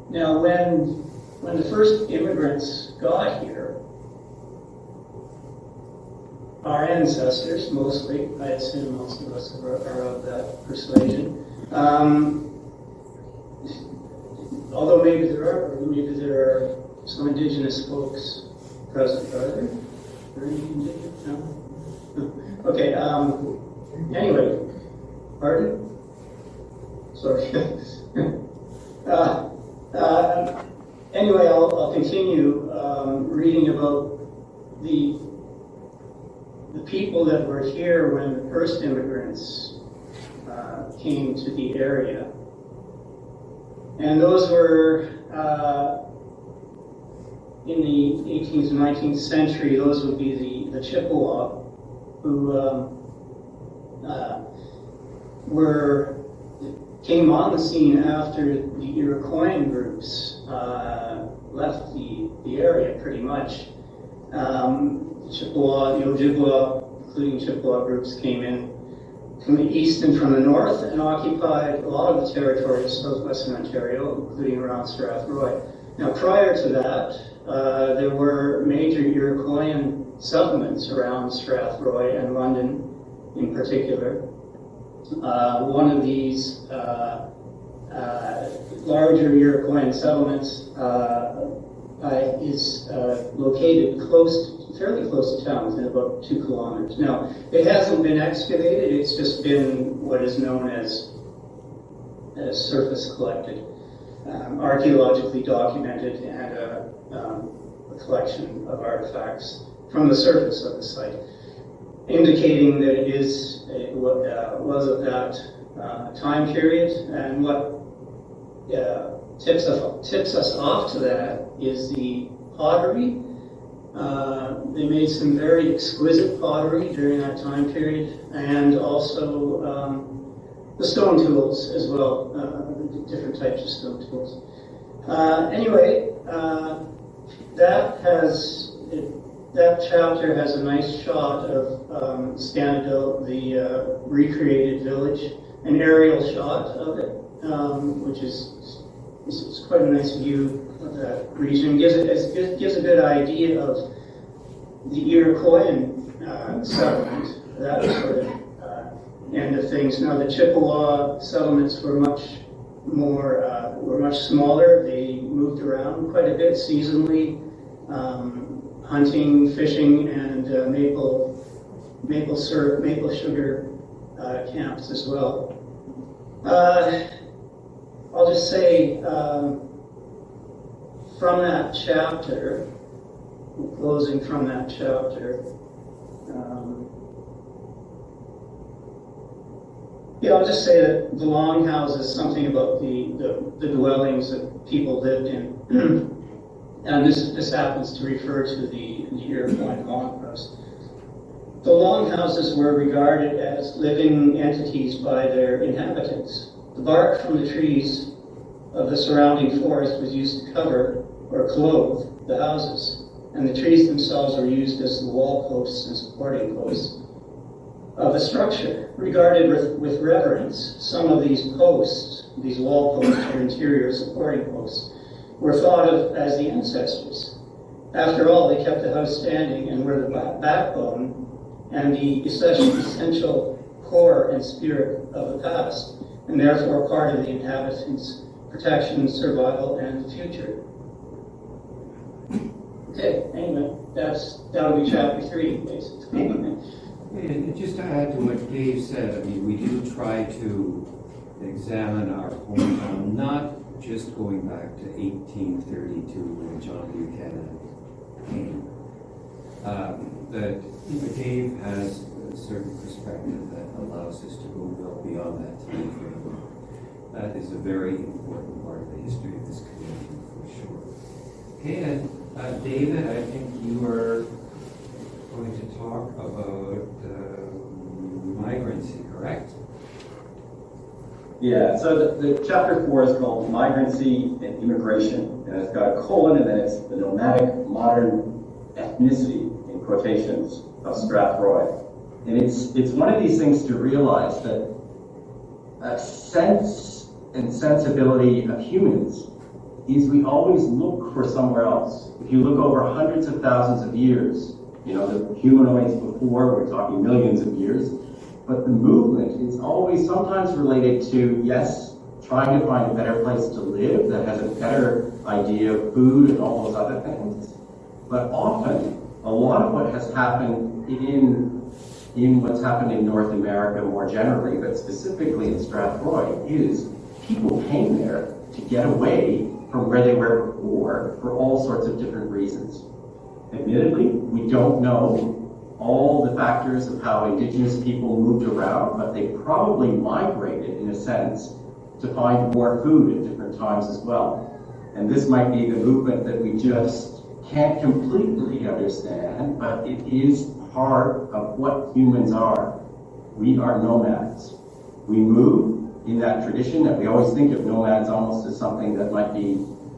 Now, when the first immigrants got here, our ancestors, mostly. I assume most of us are of that persuasion. Although maybe there are some indigenous folks present, are there? Are any indigenous? No? Okay, anyway, pardon? Sorry. Anyway, I'll continue reading about the people that were here when the first immigrants came to the area. And those were, in the 18th and 19th century, those would be the Chippewa, who came on the scene after the Iroquois groups left the area pretty much. The Chippewa, the Ojibwa, including Chippewa groups, came in from the east and from the north and occupied a lot of the territory of southwestern Ontario, including around Strathroy. Now, prior to that, there were major Iroquois settlements around Strathroy and London in particular. One of these larger Iroquois settlements is located fairly close to town, within about 2 kilometers. Now, it hasn't been excavated, it's just been what is known as surface collected, archaeologically documented, and a collection of artifacts from the surface of the site, indicating that it was of that time period. And what tips us off to that is the pottery. They made some very exquisite pottery during that time period, and also the stone tools as well, different types of stone tools. Anyway, that chapter has a nice shot of Stanadil, the recreated village, an aerial shot of it, which is quite a nice view of that region. Gives a good idea of the Iroquois settlement, that sort of end of things. Now, the Chippewa settlements were much smaller. They moved around quite a bit seasonally, hunting, fishing, and maple sugar camps as well. I'll just say from that chapter, closing from that chapter, I'll just say that the longhouses, something about the dwellings that people lived in, and this happens to refer to the Iroquois longhouse. The longhouses were regarded as living entities by their inhabitants. The bark from the trees of the surrounding forest was used to cover or clothe the houses, and the trees themselves were used as the wall posts and supporting posts of the structure. Regarded with reverence, some of these posts, these wall posts or interior supporting posts, were thought of as the ancestors. After all, they kept the house standing and were the backbone and the essential core and spirit of the past, and therefore part of the inhabitants' protection, survival, and future. Okay, anyway, that'll be chapter 3, basically. And just to add to what Dave said, I mean, we do try to examine our hometown, not just going back to 1832 when John Buchanan came. That Dave has a certain perspective that allows us to go well beyond that time frame. That is a very important part of the history of this community, for sure. Okay, and David, I think you are going to talk about migrancy, correct? Yeah, so the chapter 4 is called Migrancy and Immigration, and it's got a colon, and then it's the nomadic modern ethnicity, in quotations, of Strathroy. And it's one of these things to realize that a sense and sensibility of humans is we always look for somewhere else. If you look over hundreds of thousands of years, You know, the humanoids before, we're talking millions of years, but the movement is always sometimes related to, yes, trying to find a better place to live that has a better idea of food and all those other things. But often, a lot of what has happened in what's happened in North America more generally, but specifically in Strathroy, is people came there to get away from where they were before for all sorts of different reasons. Admittedly, we don't know all the factors of how indigenous people moved around, but they probably migrated, in a sense, to find more food at different times as well. And this might be the movement that we just can't completely understand, but it is part of what humans are. We are nomads. We move in that tradition that we always think of nomads almost as something that might be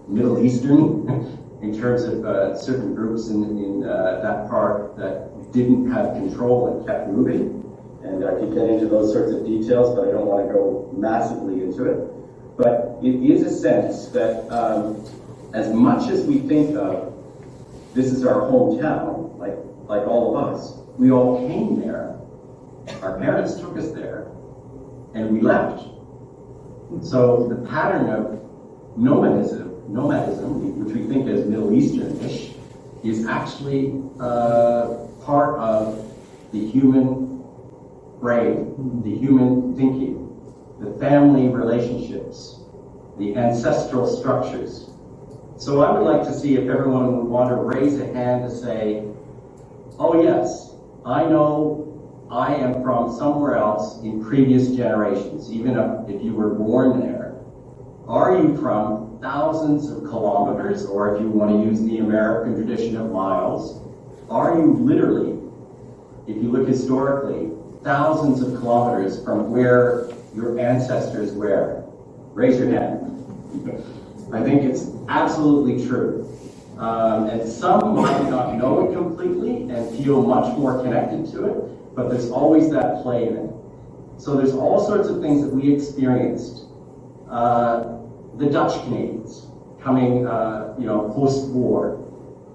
Middle Eastern in terms of certain groups in that part that didn't have control and kept moving. And I could get into those sorts of details, but I don't want to go massively into it. But it is a sense that as much as we think of this is our hometown, like all of us, we all came there. Our parents took us there, and we left. So the pattern of nomadism, which we think as Middle Eastern-ish, is actually part of the human brain, the human thinking, the family relationships, the ancestral structures. So I would like to see if everyone would want to raise a hand to say, oh yes, I know I am from somewhere else in previous generations, even if you were born there. Are you from thousands of kilometers, or if you want to use the American tradition of miles, are you literally, if you look historically, thousands of kilometers from where your ancestors were? Raise your hand. I think it's absolutely true. And some might not know it completely and feel much more connected to it, but there's always that play in it. So there's all sorts of things that we experienced. The Dutch Canadians coming, post-war,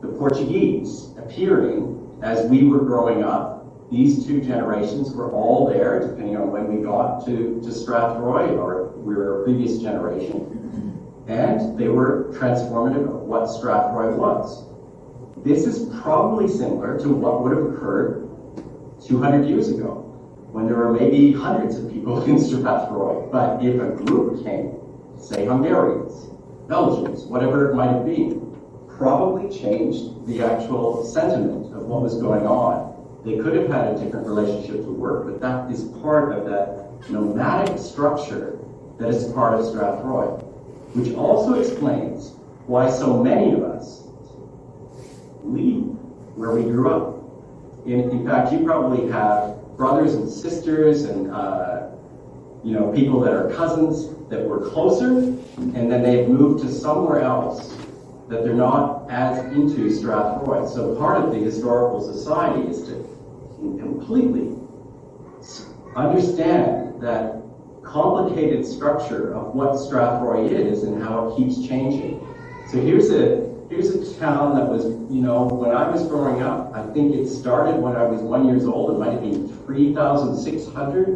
the Portuguese appearing as we were growing up. These two generations were all there, depending on when we got to Strathroy, or we were a previous generation. And they were transformative of what Strathroy was. This is probably similar to what would have occurred 200 years ago, when there were maybe hundreds of people in Strathroy. But if a group came, say Hungarians, Belgians, whatever it might have been, probably changed the actual sentiment of what was going on. They could have had a different relationship to work, but that is part of that nomadic structure that is part of Strathroy, which also explains why so many of us leave where we grew up. In fact, you probably have brothers and sisters and people that are cousins that were closer, and then they've moved to somewhere else that they're not as into Strathroy. So part of the historical society is to completely understand that complicated structure of what Strathroy is and how it keeps changing. So here's a town that was, when I was growing up, I think it started when I was 1 year old. It might have been 3,600.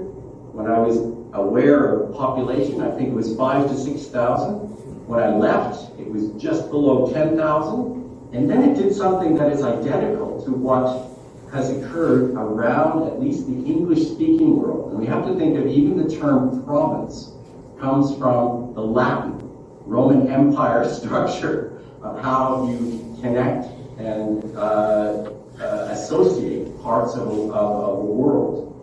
When I was aware of population, I think it was 5,000 to 6,000. When I left, it was just below 10,000. And then it did something that is identical to what has occurred around at least the English-speaking world. And we have to think of even the term province comes from the Latin Roman Empire structure of how you connect and associate parts of a world.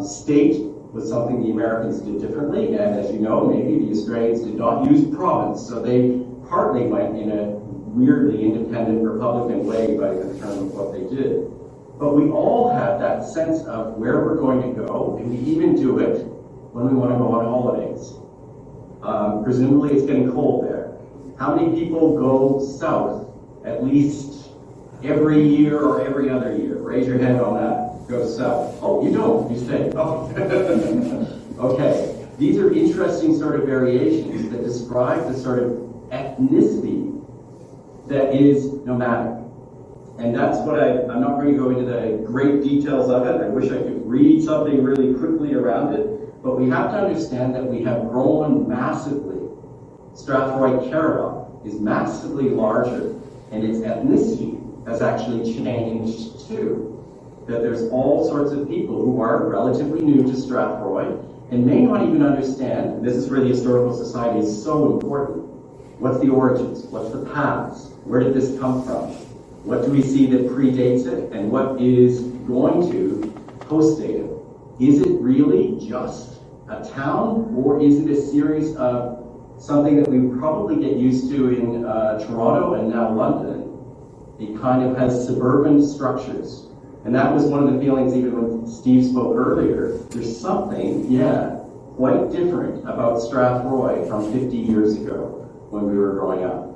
State was something the Americans did differently, and as you know, maybe the Australians did not use province, so they partly went in a weirdly independent Republican way by the term of what they did. But we all have that sense of where we're going to go, and we even do it when we want to go on holidays. Presumably it's getting cold there. How many people go south at least every year or every other year? Raise your hand on that. Go south. Oh, you don't. You stay. Oh. Okay. These are interesting sort of variations that describe the sort of ethnicity that is nomadic. And that's what I'm not going to go into the great details of it. I wish I could read something really quickly around it, but we have to understand that we have grown massively. Strathroy Caribou is massively larger, and its ethnicity has actually changed too. That there's all sorts of people who are relatively new to Strathroy and may not even understand, and this is where the Historical Society is so important. What's the origins? What's the past? Where did this come from? What do we see that predates it? And what is going to post-date it? Is it really just a town, or is it a series of something that we probably get used to in Toronto and now London? It kind of has suburban structures. And that was one of the feelings even when Steve spoke earlier. There's something, quite different about Strathroy from 50 years ago when we were growing up.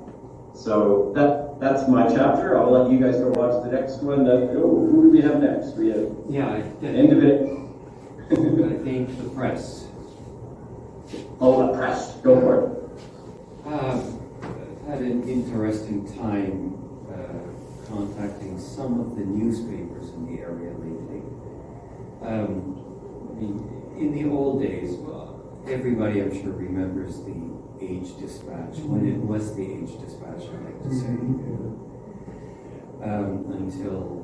So that's my chapter. I'll let you guys go on to the next one. Who do we have next? We have end of it. I think the press. Oh, the press. Go for it. I've had an interesting time contacting some of the newspapers in the area lately. I mean, in the old days, everybody I'm sure remembers the Age Dispatch, when it was the Age Dispatch, I like to say. Until,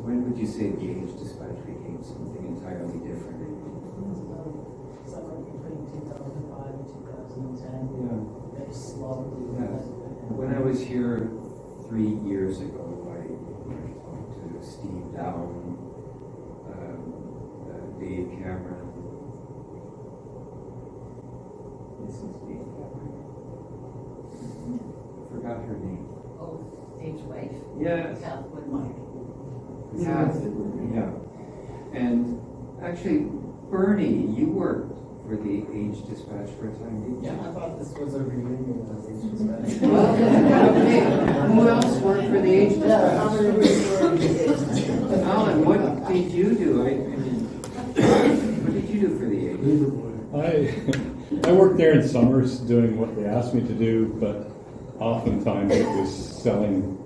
when would you say the Age Dispatch became something entirely different? Somewhere between 2005 and 2010. Yeah. Very slowly. Yes. When I was here 3 years ago, I talked to Steve Down, Dave Cameron. This is Dave Cameron. I forgot her name. Oh, Dave's wife? Yes. Kathleen Mike. Yeah. And actually, Bernie, you worked for the Age Dispatch for a time, didn't you? Yeah, I thought this was a reunion of Age Dispatch. Well, okay. Who else worked for the Age Yeah, how Dispatch? many weeks were in the Age Dispatch? Alan, what did you do? I mean, what did you do for the Age? I worked there in summers doing what they asked me to do, but oftentimes it was selling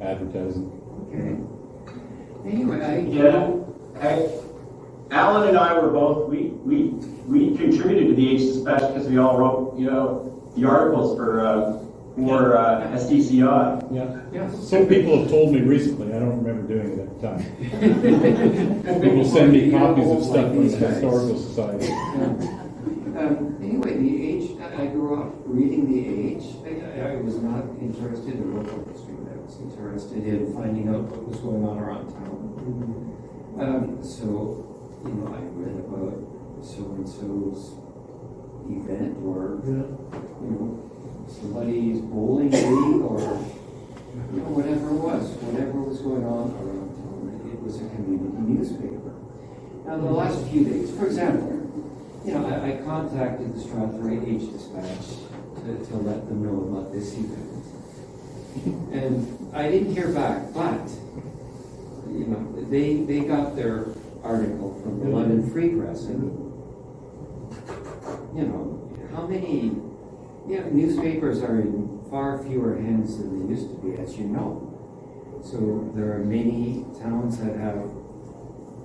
advertising. Okay. Anyway, Alan and I were both, we contributed to the Age Dispatch because we all wrote, the articles for SDCI. Yeah. Some people have told me recently, I don't remember doing it at the time. People send me copies of stuff from the Historical Society. Anyway, the Age, I grew up reading the Age. I was not interested in local history. I was interested in finding out what was going on around town. So, I read about so-and-so's event or, somebody's bowling league or, whatever was going on around town. It was a community newspaper. Now, the last few days, for example, I contacted the Strathroy Age Dispatch to let them know about this event. And I didn't hear back, but, they got their article from the London Free Press, and, how many, newspapers are in far fewer hands than they used to be, as you know. So there are many towns that have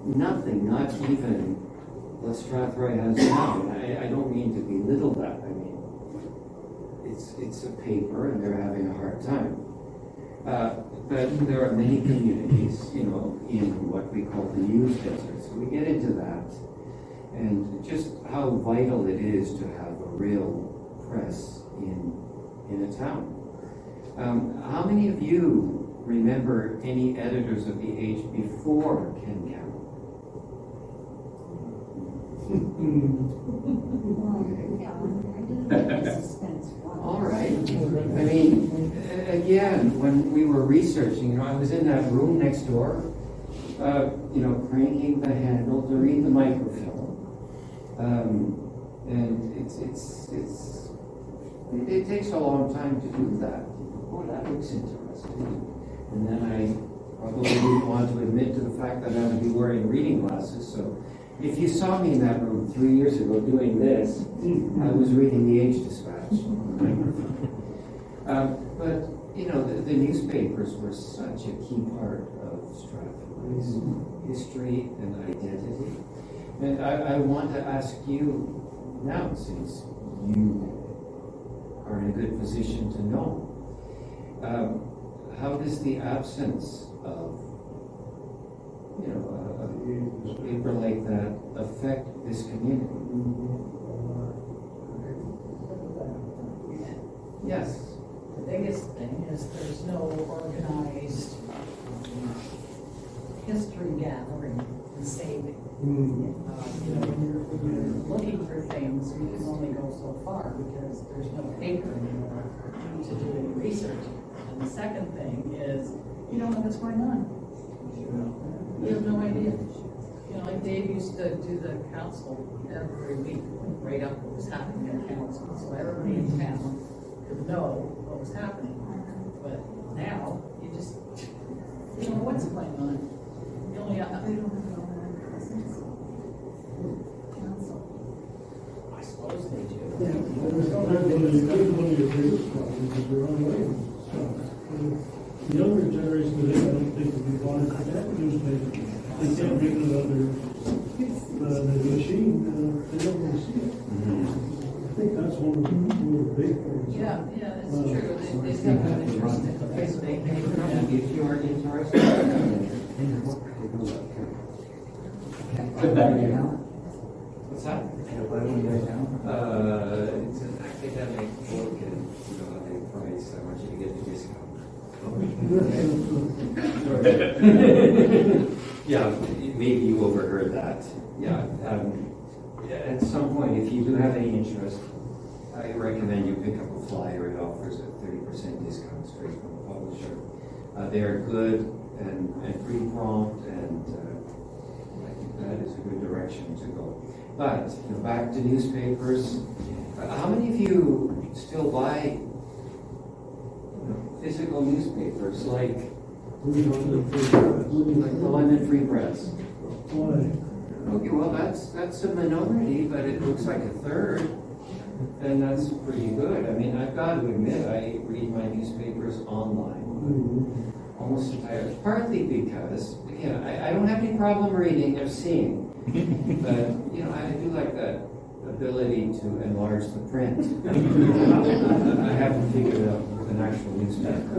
nothing, not even what Strathroy has now. And I don't mean to belittle that. I mean, it's a paper, and they're having a hard time. But there are many communities, in what we call the news desert. So we get into that, and just how vital it is to have a real press in a town. How many of you remember any editors of the Age before Ken Campbell? All right. I mean, again, when we were researching, I was in that room next door, cranking the handle to read the microfilm, and it takes a long time to do that. Oh, that looks interesting. And then I probably didn't want to admit to the fact that I would be wearing reading glasses, so if you saw me in that room 3 years ago doing this, I was reading the Age Dispatch. But you know, the newspapers were such a key part of Strathroy's history and identity. And I want to ask you now, since you are in a good position to know, how does the absence of, you know, a paper like that affect this community? Yes. The biggest thing is there's no organized history gathering and saving. You know, when you're looking for things, you can only go so far because there's no paper anymore to do any research. And the second thing is, you don't know what's going on. You have no idea. You know, like Dave used to do the council every week, write up what was happening at council, so everybody in town could know what was happening. But now, you just, you don't know what's going on. You only have, they don't have online presence. Council. I suppose they do. That's one of your biggest problems, is you're on waiting. The younger generation today, I don't think would be bothered with that newspaper. They can't read it on the machine, they don't want to see it. I think that's one of the big things. Yeah, that's true. They have an interest in the Facebook. If you are interested, what's that? It's an academic book, and you know how they price. I want you to get the discount. Yeah, maybe you overheard that. Yeah. At some point, if you do have any interest, I recommend you pick up a flyer. It offers a 30% discount straight from the publisher. They are good and pretty prompt, and I think that is a good direction to go. But you know, back to newspapers. How many of you still buy physical newspapers like the London Free Press? Why? Okay, well that's a minority, but it looks like a third, and that's pretty good. I mean, I've got to admit, I read my newspapers online almost entirely, partly because, again, I don't have any problem reading or seeing, but you know, I do like that ability to enlarge the print. I haven't figured out an actual newspaper.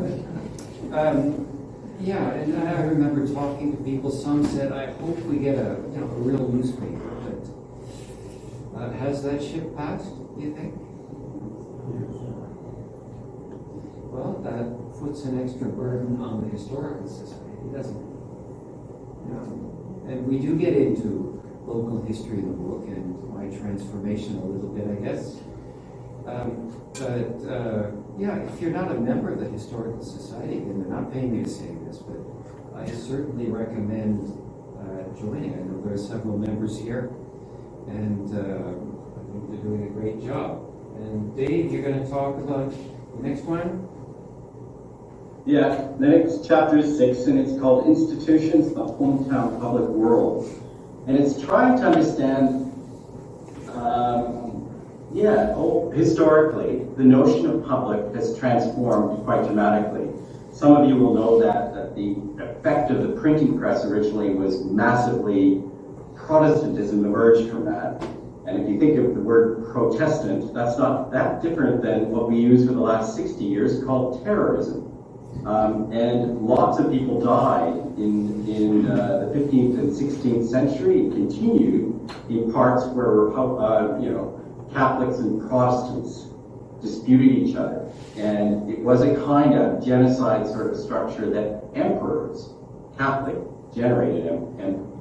Yeah, and I remember talking to people. Some said, "I hope we get a real newspaper." But has that ship passed? Do you think? Well, that puts an extra burden on the historical society, doesn't it? And we do get into local history in the book and my transformation a little bit, I guess. Yeah, if you're not a member of the Historical Society, then they're not paying me to say this, but I certainly recommend joining. I know there are several members here, and I think they're doing a great job. And Dave, you're going to talk about the next one? Yeah, the next chapter is 6, and it's called Institutions, the Hometown Public World. And it's trying to understand, historically, the notion of public has transformed quite dramatically. Some of you will know that the effect of the printing press originally was massively, Protestantism emerged from that. And if you think of the word Protestant, that's not that different than what we use for the last 60 years called terrorism. And lots of people died in the 15th and 16th century and continued in parts where Catholics and Protestants disputed each other. And it was a kind of genocide sort of structure that emperors, Catholic generated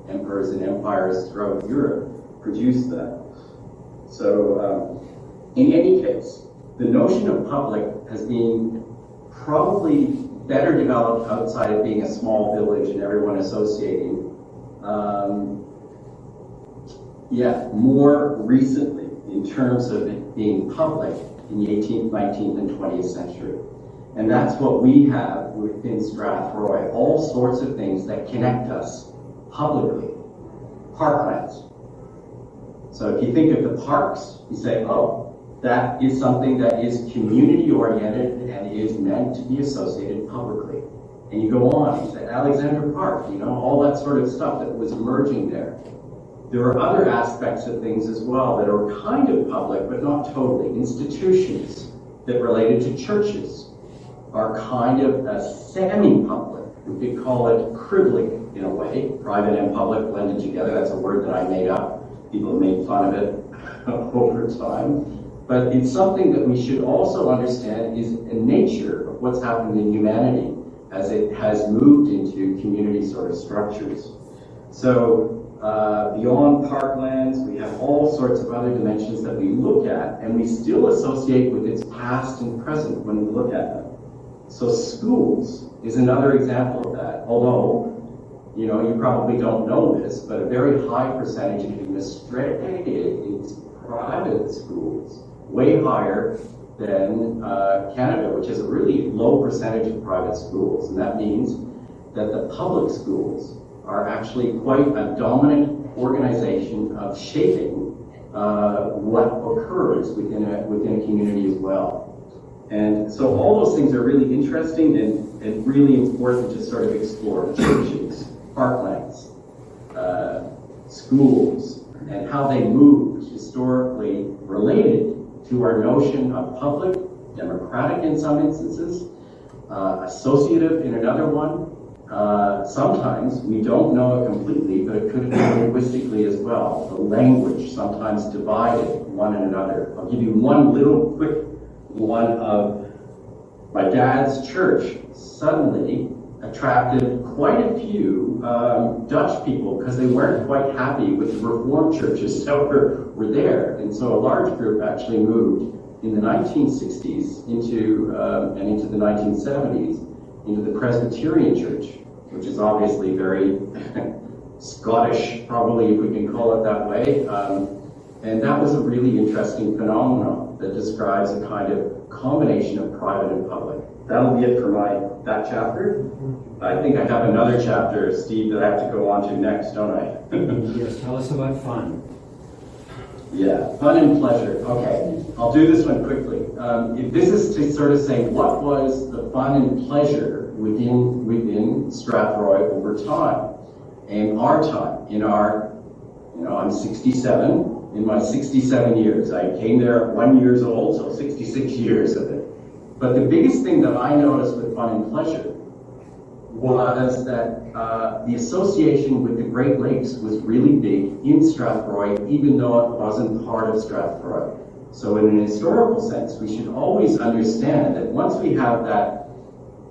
emperors and empires throughout Europe produced that. So in any case, the notion of public has been probably better developed outside of being a small village and everyone associating. More recently in terms of it being public in the 18th, 19th, and 20th century. And that's what we have within Strathroy, all sorts of things that connect us publicly. Parklands. So if you think of the parks, you say, oh, that is something that is community-oriented and is meant to be associated publicly. And you go on, you say Alexander Park, all that sort of stuff that was emerging there. There are other aspects of things as well that are kind of public, but not totally. Institutions that related to churches are kind of a semi-public. We could call it cribbling in a way, private and public blended together. That's a word that I made up. People have made fun of it over time. But it's something that we should also understand is a nature of what's happened in humanity as it has moved into community sort of structures. So beyond parklands, we have all sorts of other dimensions that we look at, and we still associate with its past and present when we look at them. So schools is another example of that, although, you probably don't know this, but a very high percentage in Australia is private schools, way higher than Canada, which has a really low percentage of private schools. And that means that the public schools are actually quite a dominant organization of shaping what occurs within a community as well. And so all those things are really interesting and really important to sort of explore. Churches, parklands, schools, and how they moved historically related to our notion of public, democratic in some instances, associative in another one. Sometimes we don't know it completely, but it could have been linguistically as well. The language sometimes divided one and another. I'll give you one little quick one of my dad's church suddenly attracted quite a few Dutch people because they weren't quite happy with the Reformed churches that were there. And so a large group actually moved in the 1960s into the 1970s into the Presbyterian Church, which is obviously very Scottish, probably, if we can call it that way. And that was a really interesting phenomenon that describes a kind of combination of private and public. That'll be it for that chapter. I think I have another chapter, Steve, that I have to go on to next, don't I? Yes, tell us about fun. Yeah, fun and pleasure. Okay, I'll do this one quickly. If this is to sort of say what was the fun and pleasure within Strathroy over time, and our time, I'm 67. In my 67 years, I came there at 1 year old, so 66 years of it. But the biggest thing that I noticed with fun and pleasure was that the association with the Great Lakes was really big in Strathroy, even though it wasn't part of Strathroy. So in an historical sense, we should always understand that once we have that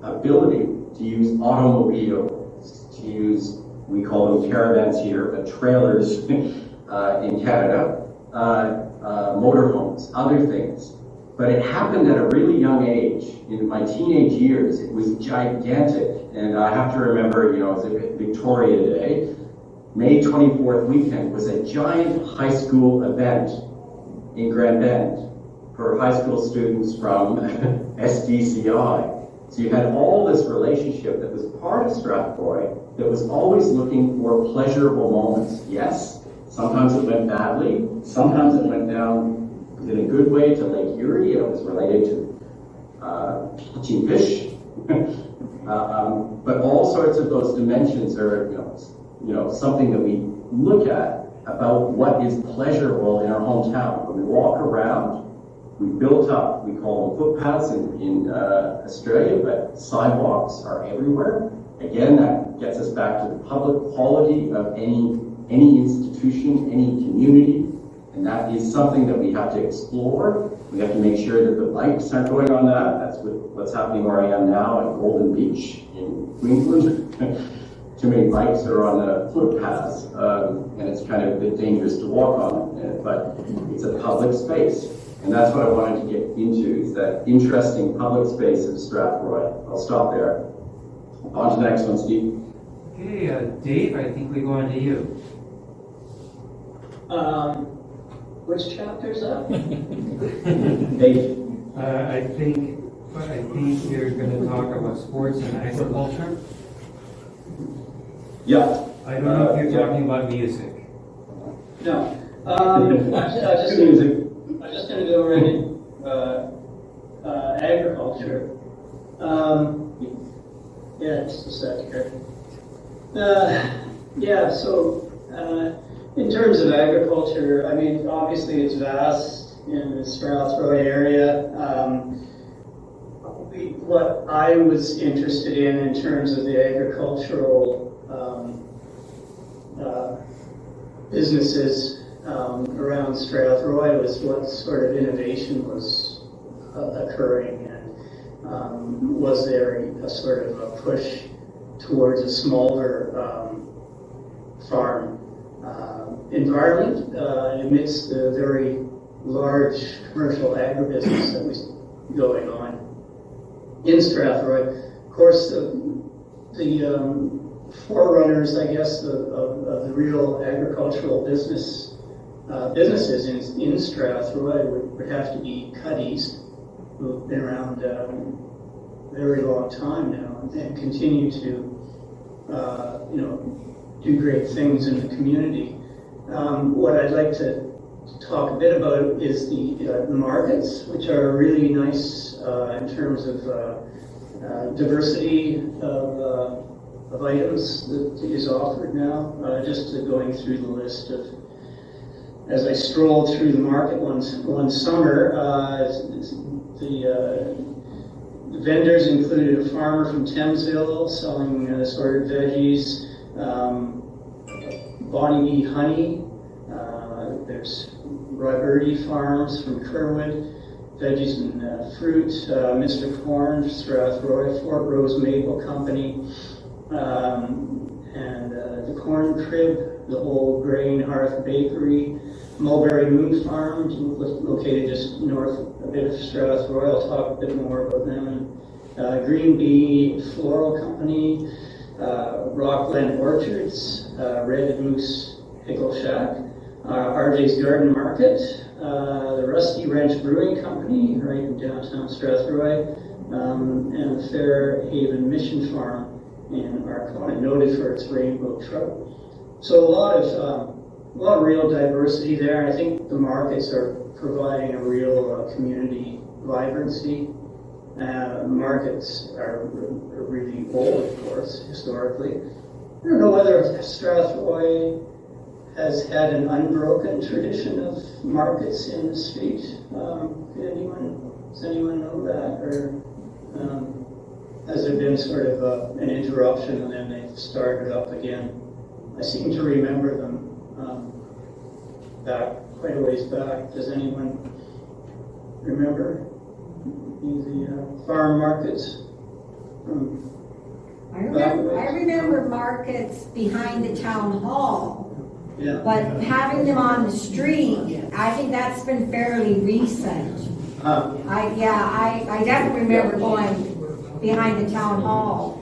ability to use automobiles, to use, we call them caravans here, but trailers in Canada, motorhomes, other things. But it happened at a really young age. In my teenage years, it was gigantic. And I have to remember, it was Victoria Day. May 24th weekend was a giant high school event in Grand Bend for high school students from SDCI. So you had all this relationship that was part of Strathroy that was always looking for pleasurable moments. Yes, sometimes it went badly. Sometimes it went down in a good way to Lake Erie. It was related to catching fish. But all sorts of those dimensions are, something that we look at about what is pleasurable in our hometown. When we walk around, we built up, we call them footpaths in Australia, but sidewalks are everywhere. Again, that gets us back to the public quality of any institution, any community, and that is something that we have to explore. We have to make sure that the bikes aren't going on that. That's what's happening where I am now at Golden Beach in Queensland. Too many bikes are on the footpaths, and it's kind of a bit dangerous to walk on, but it's a public space. And that's what I wanted to get into, is that interesting public space of Strathroy. I'll stop there. On to the next one, Steve. Okay, Dave, I think we go on to you. Which chapter's up? Dave. I think you're going to talk about sports and agriculture. Yeah. I don't know if you're talking about music. No. I'm just going to go right agriculture. Yeah, just a sec here. Yeah, so in terms of agriculture, I mean, obviously it's vast in the Strathroy area. What I was interested in terms of the agricultural businesses around Strathroy was what sort of innovation was occurring, and was there a sort of a push towards a smaller farm environment amidst the very large commercial agribusiness that was going on in Strathroy. Of course, the forerunners, I guess, of the real agricultural businesses in Strathroy would have to be Cuddies, who've been around a very long time now and continue to do great things in the community. What I'd like to talk a bit about is the markets, which are really nice in terms of diversity of items that is offered now. Just going through the list of, as I strolled through the market one summer, the vendors included a farmer from Thamesville selling assorted veggies, Bonnie Bee honey. There's Roberti Farms from Kerwood, veggies and fruit. Mr. Corn, Strathroy, Fort Rose Maple Company, and the Corn Crib, the Whole Grain Hearth Bakery, Mulberry Moon Farm, located just north a bit of Strathroy. I'll talk a bit more about them. Green Bee Floral Company, Rockland Orchards, Red Moose Pickle Shack, RJ's Garden Market, the Rusty Wrench Brewing Company, right in downtown Strathroy, and the Fairhaven Mission Farm in Arkona, noted for its rainbow trout. So a lot of real diversity there. I think the markets are providing a real community vibrancy. Markets are really old, of course, historically. I don't know whether Strathroy has had an unbroken tradition of markets in the street. Does anyone know that? Or has there been sort of an interruption and then they've started up again? I seem to remember them back, quite a ways back. Does anyone remember the farm markets? I remember markets behind the town hall. Yeah. But having them on the street, I think that's been fairly recent. I definitely remember going behind the town hall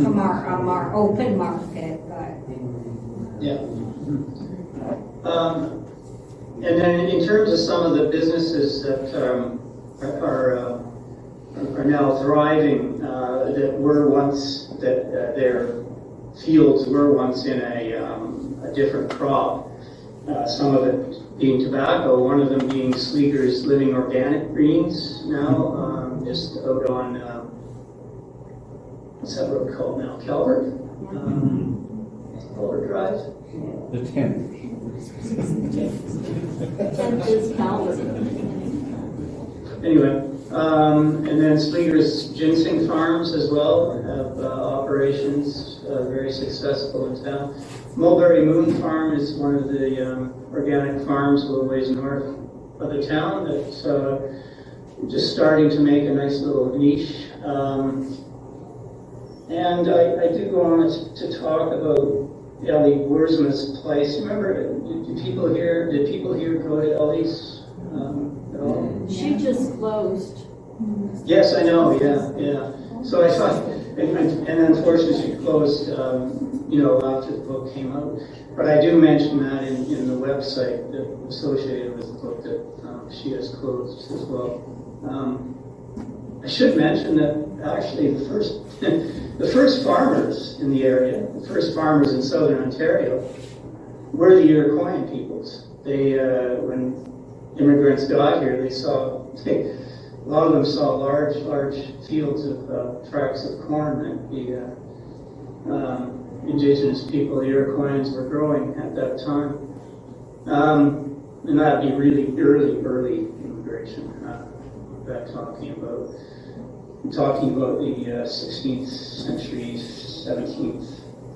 from our open market, but. Yeah. And then in terms of some of the businesses that are now thriving, that were once, their fields were once in a different crop. Some of it being tobacco, one of them being Sleeger's Living Organic Greens now, just out on, what's that road called now? Calvert? Calvert Drive? The 10th. Anyway, and then Sleeger's Ginseng Farms as well have operations, very successful in town. Mulberry Moon Farm is one of the organic farms a little ways north of the town that's just starting to make a nice little niche. And I do go on to talk about Ellie Wiersma's place. Remember, did people here go to Ellie's at all? She just closed. Yes, I know, yeah. So I thought, and unfortunately she closed, after the book came out. But I do mention that in the website that associated with the book that she has closed as well. I should mention that actually the first farmers in the area, the first farmers in southern Ontario, were the Iroquoian peoples. They, when immigrants got here, they saw, a lot of them saw large fields of tracts of corn that the indigenous people, the Iroquois, were growing at that time. And that'd be really early immigration that talking about the 16th century, 17th,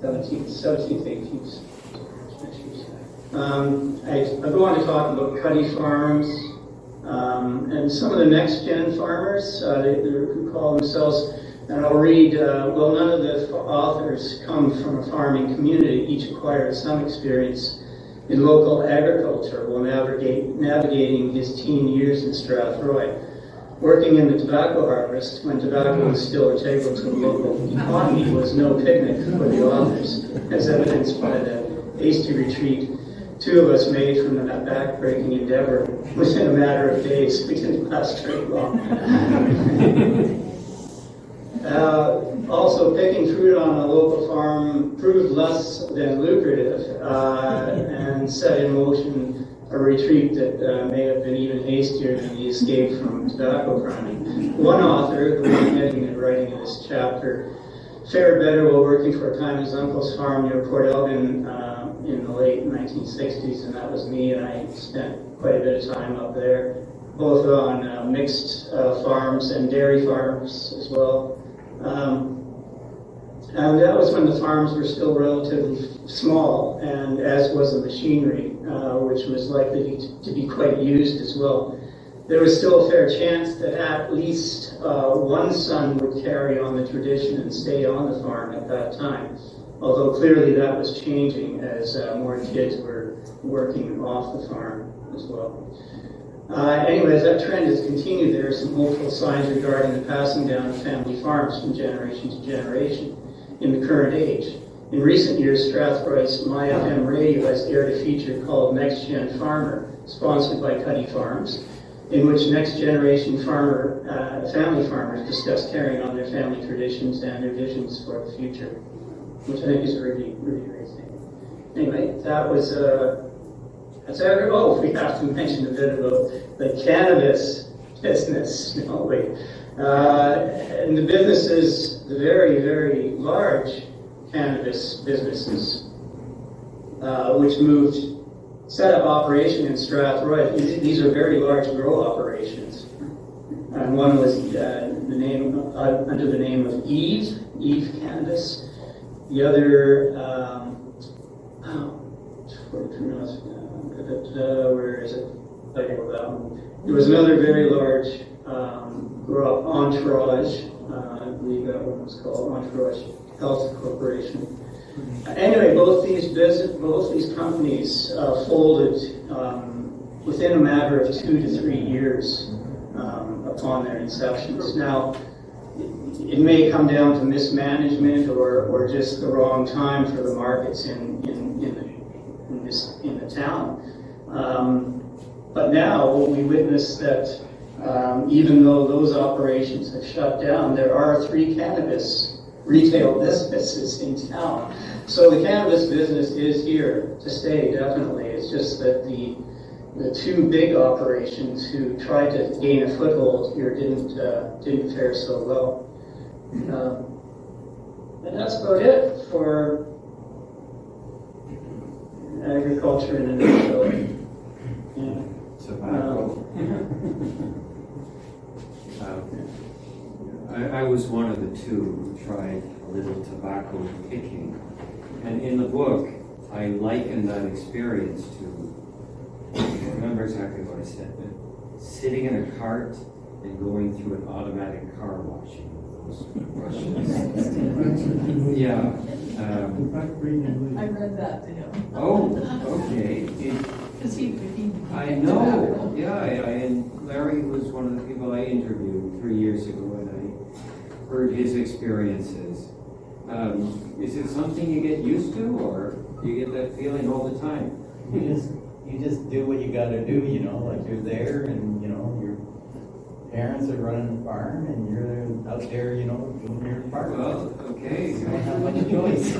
18th centuries. I go on to talk about cuddy farms, and some of the next-gen farmers, who call themselves, and I'll read, well, none of the authors come from a farming community, each acquired some experience in local agriculture while navigating his teen years in Strathroy. Working in the tobacco harvest, when tobacco was still integral to the local economy, was no picnic for the authors, as evidenced by the hasty retreat two of us made from that back-breaking endeavor within a matter of days. We didn't last very long. Also, picking fruit on a local farm proved less than lucrative and set in motion a retreat that may have been even hastier than the escape from tobacco farming. One author, the one heading and writing in this chapter, fared better while working for a time at his uncle's farm near Port Elgin in the late 1960s, and that was me, and I spent quite a bit of time up there, both on mixed farms and dairy farms as well. And that was when the farms were still relatively small, and as was the machinery, which was likely to be quite used as well. There was still a fair chance that at least one son would carry on the tradition and stay on the farm at that time, although clearly that was changing as more kids were working off the farm as well. Anyways, that trend has continued. There are some hopeful signs regarding the passing down of family farms from generation to generation in the current age. In recent years, Strathroy's My FM radio has aired a feature called Next Gen Farmer, sponsored by Cuddy Farms, in which next generation family farmers discuss carrying on their family traditions and their visions for the future, which I think is a really great thing. Anyway, that was that's every. Oh, we have to mention a bit about the cannabis business. No, wait. And the businesses, the very large cannabis businesses, which set up operation in Strathroy. These are very large grow operations. And one was under the name of Eve Cannabis. The other, where is it? There was another very large grow up, Entourage, I believe that one was called, Entourage Health Corporation. Anyway, both these companies folded within a matter of 2 to 3 years upon their inceptions. Now, it may come down to mismanagement or just the wrong time for the markets in the town. But now we witness that even though those operations have shut down, there are 3 cannabis retail businesses in town. So the cannabis business is here to stay, definitely. It's just that the 2 big operations who tried to gain a foothold here didn't fare so well. And that's about it for agriculture in a nutshell. Yeah. Tobacco. I was one of the 2 who tried a little tobacco picking. And in the book, I likened that experience to, I remember exactly what I said, but sitting in a cart and going through an automatic car wash. Those Russians. Yeah. I read that to him. Oh, okay. Because he I know. Yeah, and Larry was one of the people I interviewed 3 years ago, and I heard his experiences. Is it something you get used to, or do you get that feeling all the time? You just do what you gotta do, you know, like you're there and, you know, your parents are running the farm and you're out there, you know, doing your part. Well, okay. You don't have much choice.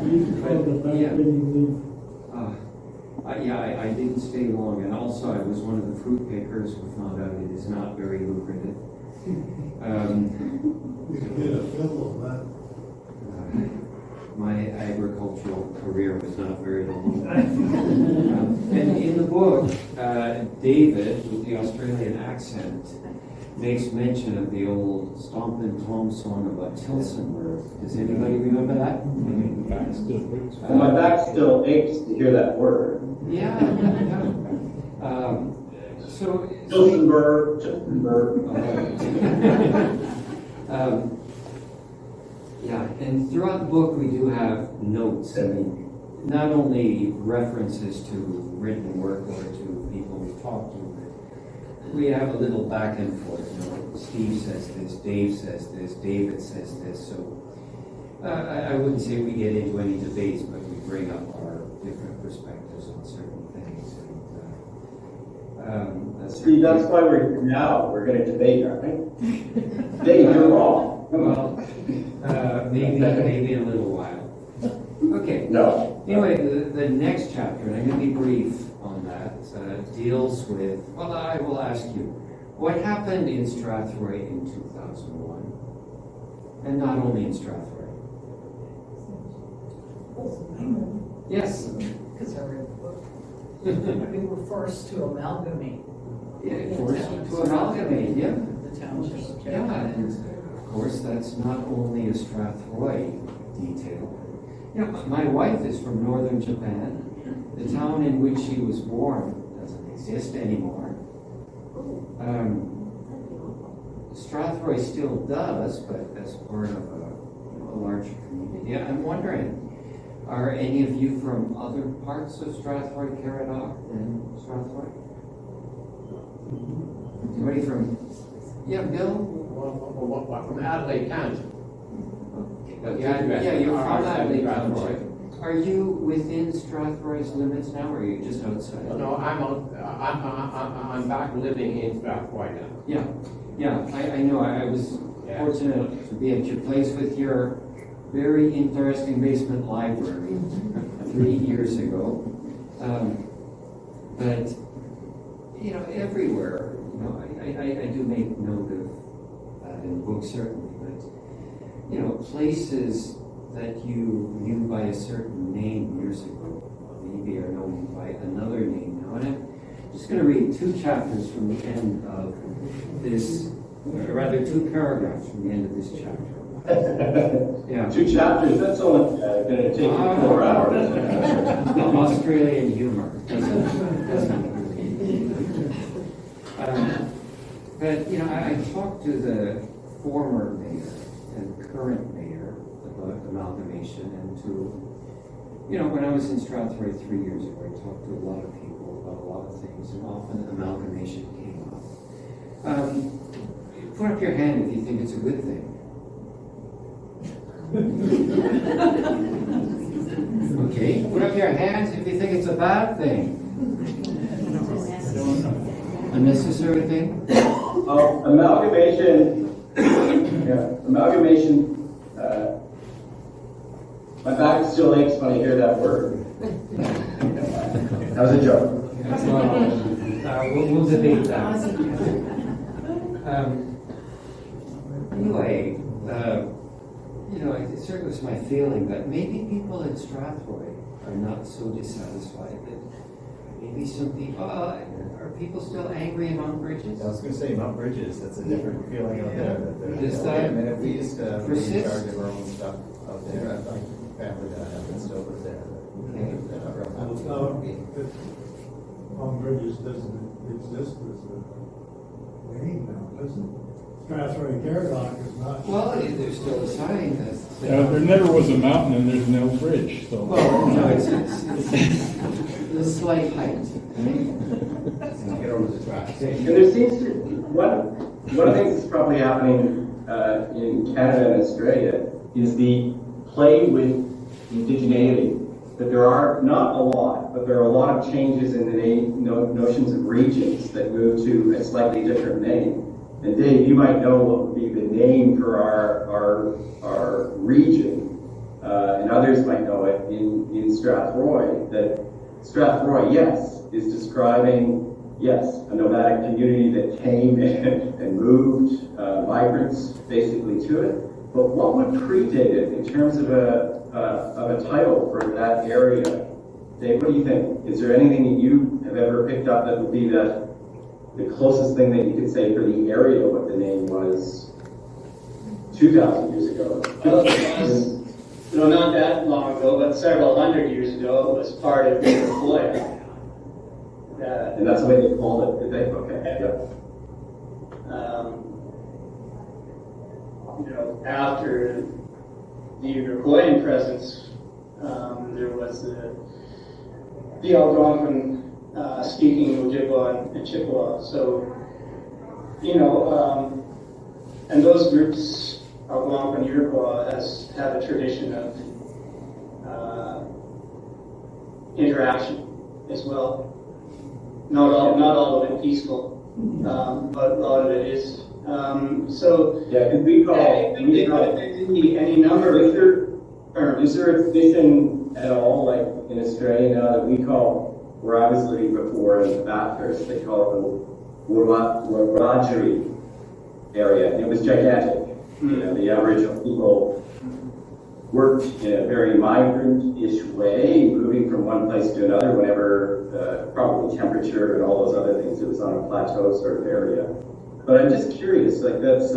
We used to call it the back Yeah. breaking leaf. I didn't stay long, and also I was one of the fruit pickers who found out it is not very lucrative. You can get a fill of that. My agricultural career was not very long. And in the book, David, with the Australian accent, makes mention of the old Stompin' Tom song about Tilsonburg. Does anybody remember that? Well, my back still aches to hear that word. Yeah. So Tilsonburg. Yeah, and throughout the book we do have notes. I mean, not only references to written work or to people we've talked to, but we have a little back and forth. You know, Steve says this, Dave says this, David says this. So I wouldn't say we get into any debates, but we bring up our different perspectives on certain things. And, See, that's why we're here now. We're going to debate, aren't we? Dave, you're wrong. Well, maybe in a little while. Okay. No. Anyway, the next chapter, and I'm going to be brief on that, deals with, well, I will ask you, what happened in Strathroy in 2001? And not only in Strathroy. Yes. Because I read the book. We were forced to amalgamate. Yeah, forced to amalgamate, yeah. The township. Yeah, and of course, that's not only a Strathroy detail. You know, my wife is from northern Japan. The town in which she was born doesn't exist anymore. Strathroy still does, but as part of a larger community. I'm wondering, are any of you from other parts of Strathroy, Caradoc, and Strathroy? Anybody from? Yeah, Bill. From Adelaide County. Yeah, you're from Adelaide Township. Are you within Strathroy's limits now, or are you just outside? No, I'm back living in Strathroy now. Yeah, I know. I was fortunate to be at your place with your very interesting basement library 3 years ago. But you know, everywhere, you know, I do make note of that in the book certainly, but you know, places that you knew by a certain name years ago, maybe are known by another name now. And I'm just going to read 2 chapters from the end of this, or rather 2 paragraphs from the end of this chapter. Yeah. 2 chapters, that's only going to take you 4 hours. Australian humor doesn't but you know, I talked to the former mayor and current mayor about amalgamation, and to, you know, when I was in Strathroy 3 years ago, I talked to a lot of people about a lot of things, and often amalgamation came up. Put up your hand if you think it's a good thing. Okay, put up your hands if you think it's a bad thing. A necessary thing? Amalgamation. Amalgamation. My back still aches when I hear that word. That was a joke. We'll debate that. Anyway, you know, it certainly was my feeling that maybe people in Strathroy are not so dissatisfied. That maybe some people, are people still angry in Mount Bridges? I was going to say Mount Bridges, that's a different feeling out there. Does that I mean, we used to be in persist? charge of our own stuff out there. I think family that happened still was there. Okay. They're not real happy. Mount Bridges doesn't exist as a name now, does it? Strathroy Caradoc is not. Well, there's still a sign that. There never was a mountain and there's no bridge, so. Well, no, it's a slight height. Get over the tracks. And there seems to one of the things that's probably happening in Canada and Australia is the play with indigeneity. That there are not a lot, but there are a lot of changes in the notions of regions that move to a slightly different name. And Dave, you might know what would be the name for our region, and others might know it in Strathroy. That Strathroy, yes, is describing, yes, a nomadic community that came and moved migrants basically to it. But what would predate it in terms of a title for that area? Dave, what do you think? Is there anything that you have ever picked up that would be the closest thing that you could say for the area, what the name was 2,000 years ago? Well, it was, not that long ago, but several hundred years ago, it was part of Verrier-Marshall-Riddell. And that's the way they called it, did they? Okay, yeah. After the Iroquoian presence, there was the Algonquin speaking Ojibwa and Chippewa. So, and those groups, Algonquin, Iroquois, have a tradition of interaction as well. Not all of it peaceful, but a lot of it is. Yeah, because we call any number of terms. Is there a tradition at all, like in Australia now, that we call, where I was living before in Bathurst, they call it the Wiradjuri area, and it was gigantic. The Aboriginal people worked in a very migrant-ish way, moving from one place to another whenever, probably temperature and all those other things, it was on a plateau sort of area. But I'm just curious, like that's,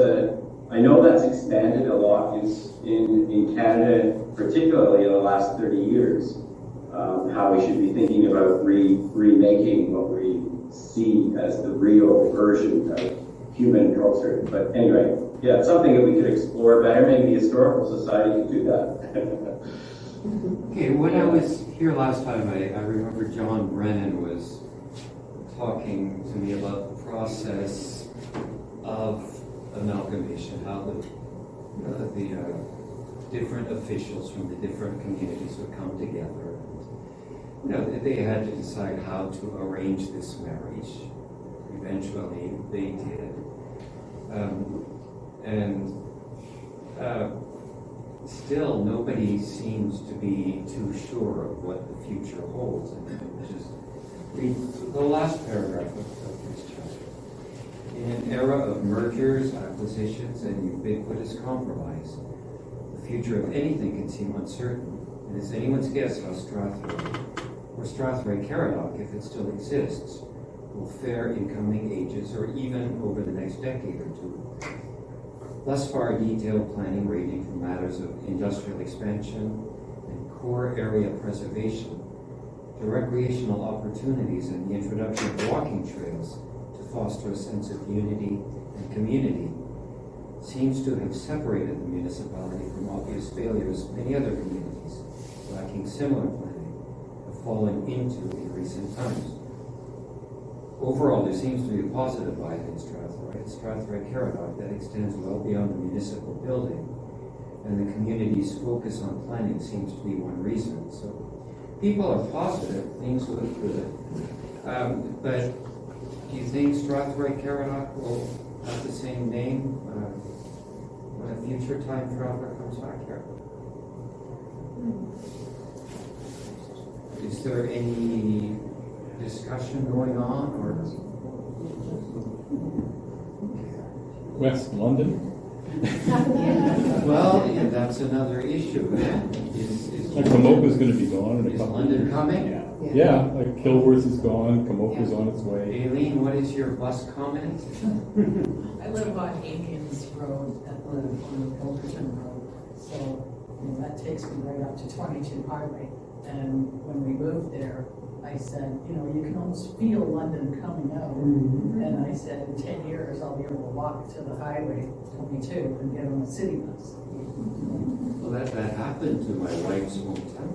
I know that's expanded a lot in Canada, particularly in the last 30 years, how we should be thinking about remaking what we see as the real version of human culture. But anyway, yeah, it's something that we could explore better. Maybe the Historical Society could do that. Okay, when I was here last time, I remember John Brennan was talking to me about the process of amalgamation, how the different officials from the different communities would come together. They had to decide how to arrange this marriage. Eventually, they did. Still, nobody seems to be too sure of what the future holds. And just read the last paragraph of this chapter. In an era of mergers, acquisitions, and ubiquitous compromise, the future of anything can seem uncertain. It is anyone's guess how Strathroy, or Strathroy-Caradoc, if it still exists, will fare in coming ages or even over the next decade or two. Thus far, detailed planning ranging from matters of industrial expansion and core area preservation to recreational opportunities and the introduction of walking trails to foster a sense of unity and community seems to have separated the municipality from obvious failures many other communities lacking similar planning have fallen into in recent times. Overall, there seems to be a positive vibe in Strathroy-Caradoc that extends well beyond the municipal building, and the community's focus on planning seems to be one reason. So people are positive, things look good. But do you think Strathroy-Caradoc will have the same name when a future time traveler comes back here? Is there any discussion going on, or West London? well, yeah, that's another issue. Is Kamoka's going to be gone in a couple of London years. coming? Yeah, like Kilworth is gone, Kamoka's on its way. Aileen, what is your bus comment? I live on Amiens Road on the Pilkerton Road, so that takes me right up to 22 Highway. And when we moved there, I said, you can almost feel London coming out. And I said, in 10 years, I'll be able to walk to the highway 22 and get on a city bus. Well, that happened to my wife's hometown.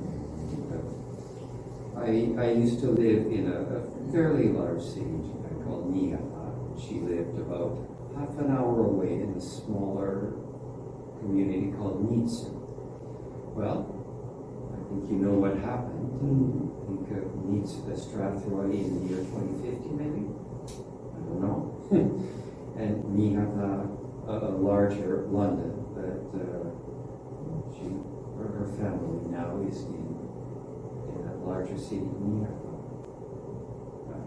I used to live in a fairly large city called Niigata. She lived about half an hour away in a smaller community called Nitsu. Well, I think you know what happened. I think Strathroy in the year 2050, maybe? I don't know. And Niigata, a larger London, but her family now is in that large larger city than we are.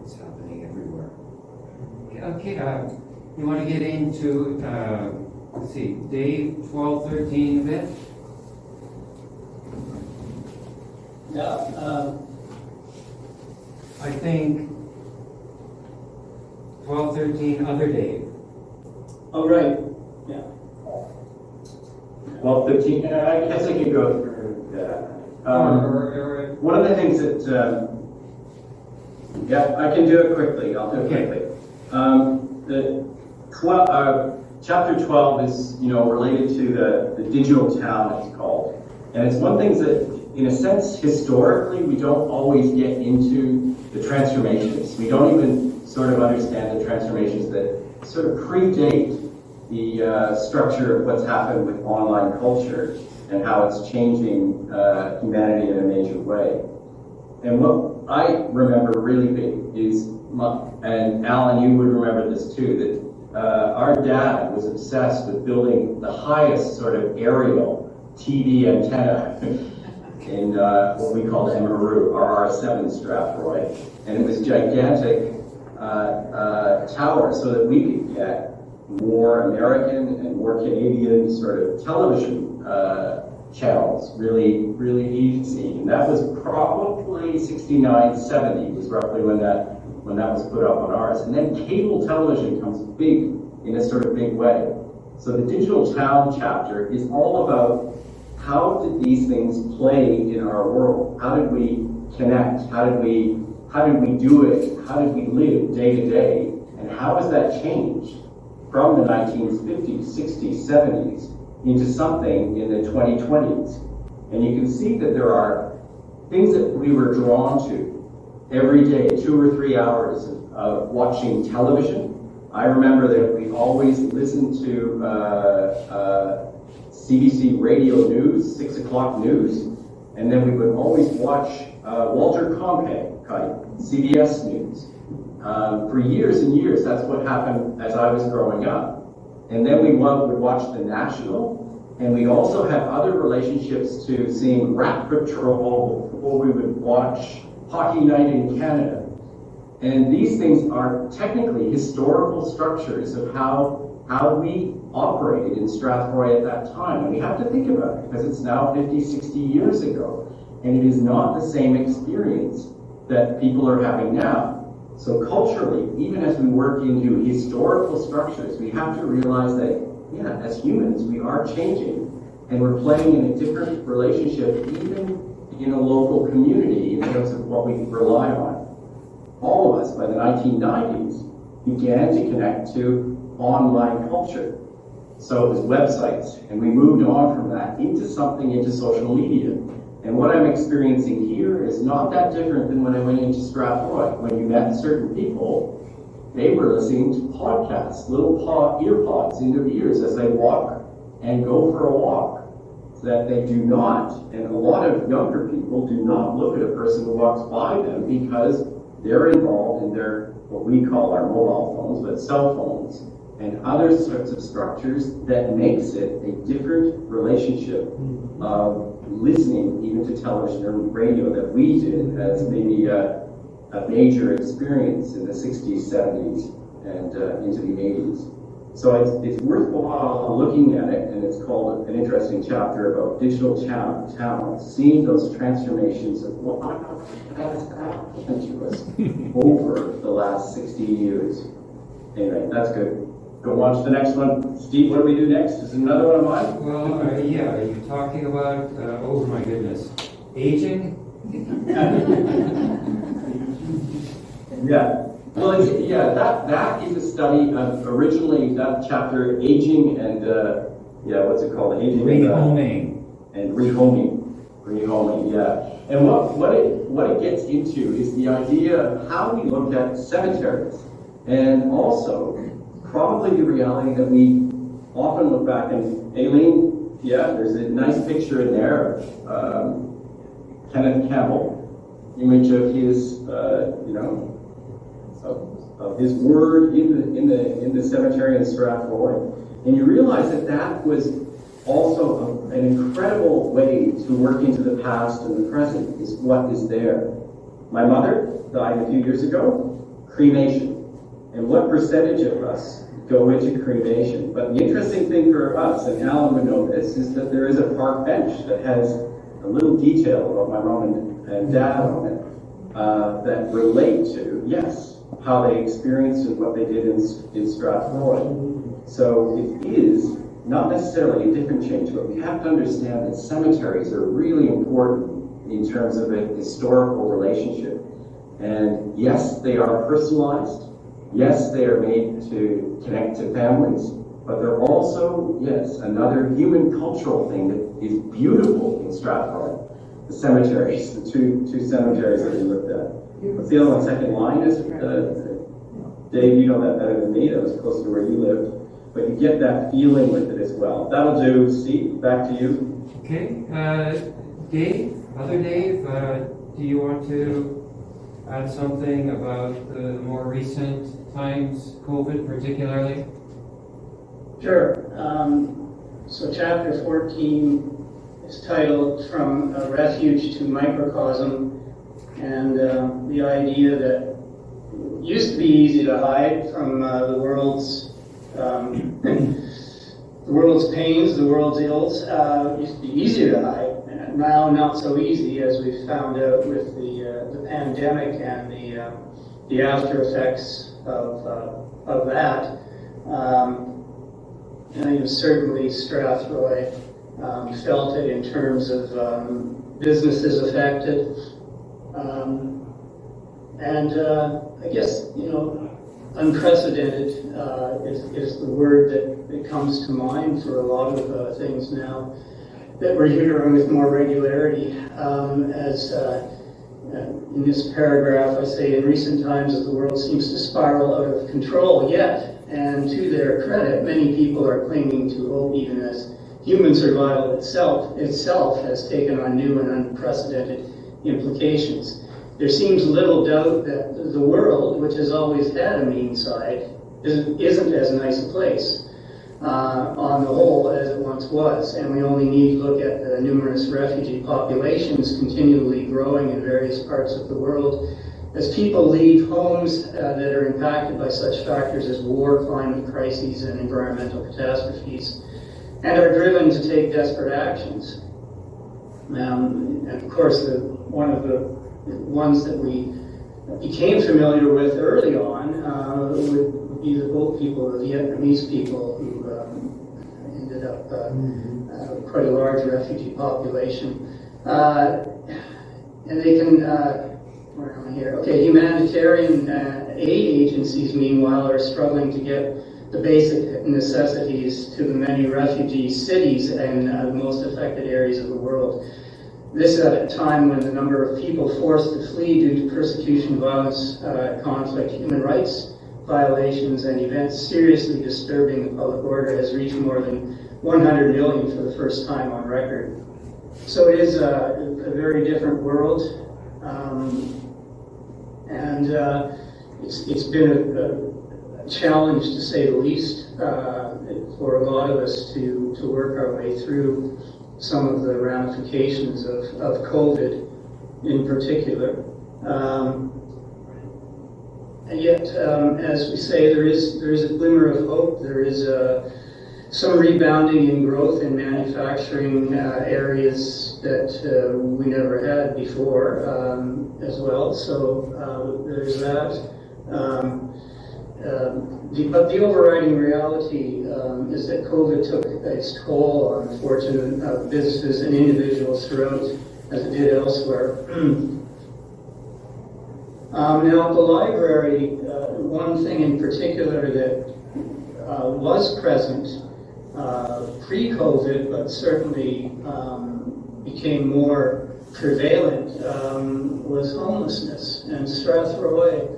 It's happening everywhere. Okay, you want to get into, let's see, day 12, 13 event? Yeah, I think 12, 13, other day. oh, right, yeah. Well, 13, I guess I could go through that. One of the things that, yeah, I can do it quickly. I'll do it quickly. Chapter 12 is, related to the digital town, it's called. And it's one thing that, in a sense, historically, we don't always get into the transformations. We don't even sort of understand the transformations that sort of predate the structure of what's happened with online culture and how it's changing humanity in a major way. And what I remember really big is, and Alan, you would remember this too, that our dad was obsessed with building the highest sort of aerial TV antenna in what we called MRU, RR7 Strathroy. And it was gigantic tower so that we could get more American and more Canadian sort of television channels really, really easy. And that was probably 69, 70 was roughly when that was put up on ours. And then cable television comes big in a sort of big way. So the Digital Town chapter is all about how did these things play in our world? How did we connect? How did we do it? How did we live day to day? And how has that changed from the 1950s, 60s, 70s into something in the 2020s? And you can see that there are things that we were drawn to every day, 2 or 3 hours of watching television. I remember that we always listened to CBC radio news, 6 o'clock news, and then we would always watch Walter Cronkite, CBS News. For years and years, that's what happened as I was growing up. And then we would watch the National, and we also have other relationships to seeing Rat Patrol, or we would watch Hockey Night in Canada. And these things are technically historical structures of how we operated in Strathroy at that time. And we have to think about it because it's now 50, 60 years ago. And it is not the same experience that people are having now. So culturally, even as we work into historical structures, we have to realize that, yeah, as humans, we are changing. And we're playing in a different relationship, even in a local community, in terms of what we rely on. All of us, by the 1990s, began to connect to online culture. So it was websites, and we moved on from that into social media. And what I'm experiencing here is not that different than when I went into Strathroy. When you met certain people, they were listening to podcasts, little earpods in their ears as they walk and go for a walk. So that they do not, and a lot of younger people do not look at a person who walks by them because they're involved in their, what we call our mobile phones, but cell phones, and other sorts of structures that makes it a different relationship of listening even to television or radio that we did as maybe a major experience in the 60s, 70s, and into the 80s. So it's worthwhile looking at it, and it's called an interesting chapter about digital town, seeing those transformations of what has happened to us over the last 60 years. Anyway, that's good. Go on to the next one. Steve, what do we do next? Is another one of mine? Well, yeah, are you talking about, oh my goodness, aging? Yeah. Well, that is a study of originally that chapter, aging and, what's it called? Aging Rehoming. And rehoming, yeah. And what it gets into is the idea of how we look at cemeteries, and also probably the reality that we often look back and Aileen, yeah, there's a nice picture in there of Kenneth Campbell, image of his, of his word in the cemetery in Strathroy, and you realize that was also an incredible way to work into the past and the present is what is there. My mother died a few years ago, cremation. And what percentage of us go into cremation? But the interesting thing for us, and Alan would know this, is that there is a park bench that has a little detail about my mom and dad on it that relate to, yes, how they experienced and what they did in Strathroy. So it is not necessarily a different change, but we have to understand that cemeteries are really important in terms of a historical relationship. And yes, they are personalized. Yes, they are made to connect to families, but they're also, yes, another human cultural thing that is beautiful in Strathroy. The cemeteries, the two cemeteries that we looked at. What's the other one? Second line is, Dave, you know that better than me, that was close to where you lived. But you get that feeling with it as well. That'll do. Steve, back to you. Okay, Dave, other Dave, do you want to add something about the more recent times, COVID particularly? Sure. So chapter 14 is titled From a Refuge to Microcosm, and the idea that it used to be easy to hide from the world's pains, the world's ills. It used to be easier to hide, and now not so easy, as we've found out with the pandemic and the after effects of that. And certainly Strathroy felt it in terms of businesses affected. I guess, unprecedented is the word that comes to mind for a lot of things now that we're hearing with more regularity. In this paragraph, I say, in recent times, as the world seems to spiral out of control, yet, and to their credit, many people are clinging to hope, even as human survival itself has taken on new and unprecedented implications. There seems little doubt that the world, which has always had a mean side, isn't as nice a place on the whole as it once was. And we only need to look at the numerous refugee populations continually growing in various parts of the world as people leave homes that are impacted by such factors as war, climate crises, and environmental catastrophes, and are driven to take desperate actions. And of course, one of the ones that we became familiar with early on would be the boat people, the Vietnamese people, who ended up quite a large refugee population. And they can, where am I here? Okay, humanitarian aid agencies, meanwhile, are struggling to get the basic necessities to the many refugee cities and the most affected areas of the world. This at a time when the number of people forced to flee due to persecution, violence, conflict, human rights violations, and events seriously disturbing the public order has reached more than 100 million for the first time on record. So it is a very different world, and it's been a challenge, to say the least, for a lot of us to work our way through some of the ramifications of COVID in particular. And yet, as we say, there is a glimmer of hope. There is some rebounding in growth in manufacturing areas that we never had before as well. So there's that. But the overriding reality is that COVID took its toll on the fortune of businesses and individuals throughout, as it did elsewhere. Now, at the library, one thing in particular that was present pre-COVID, but certainly became more prevalent, was homelessness. And Strathroy,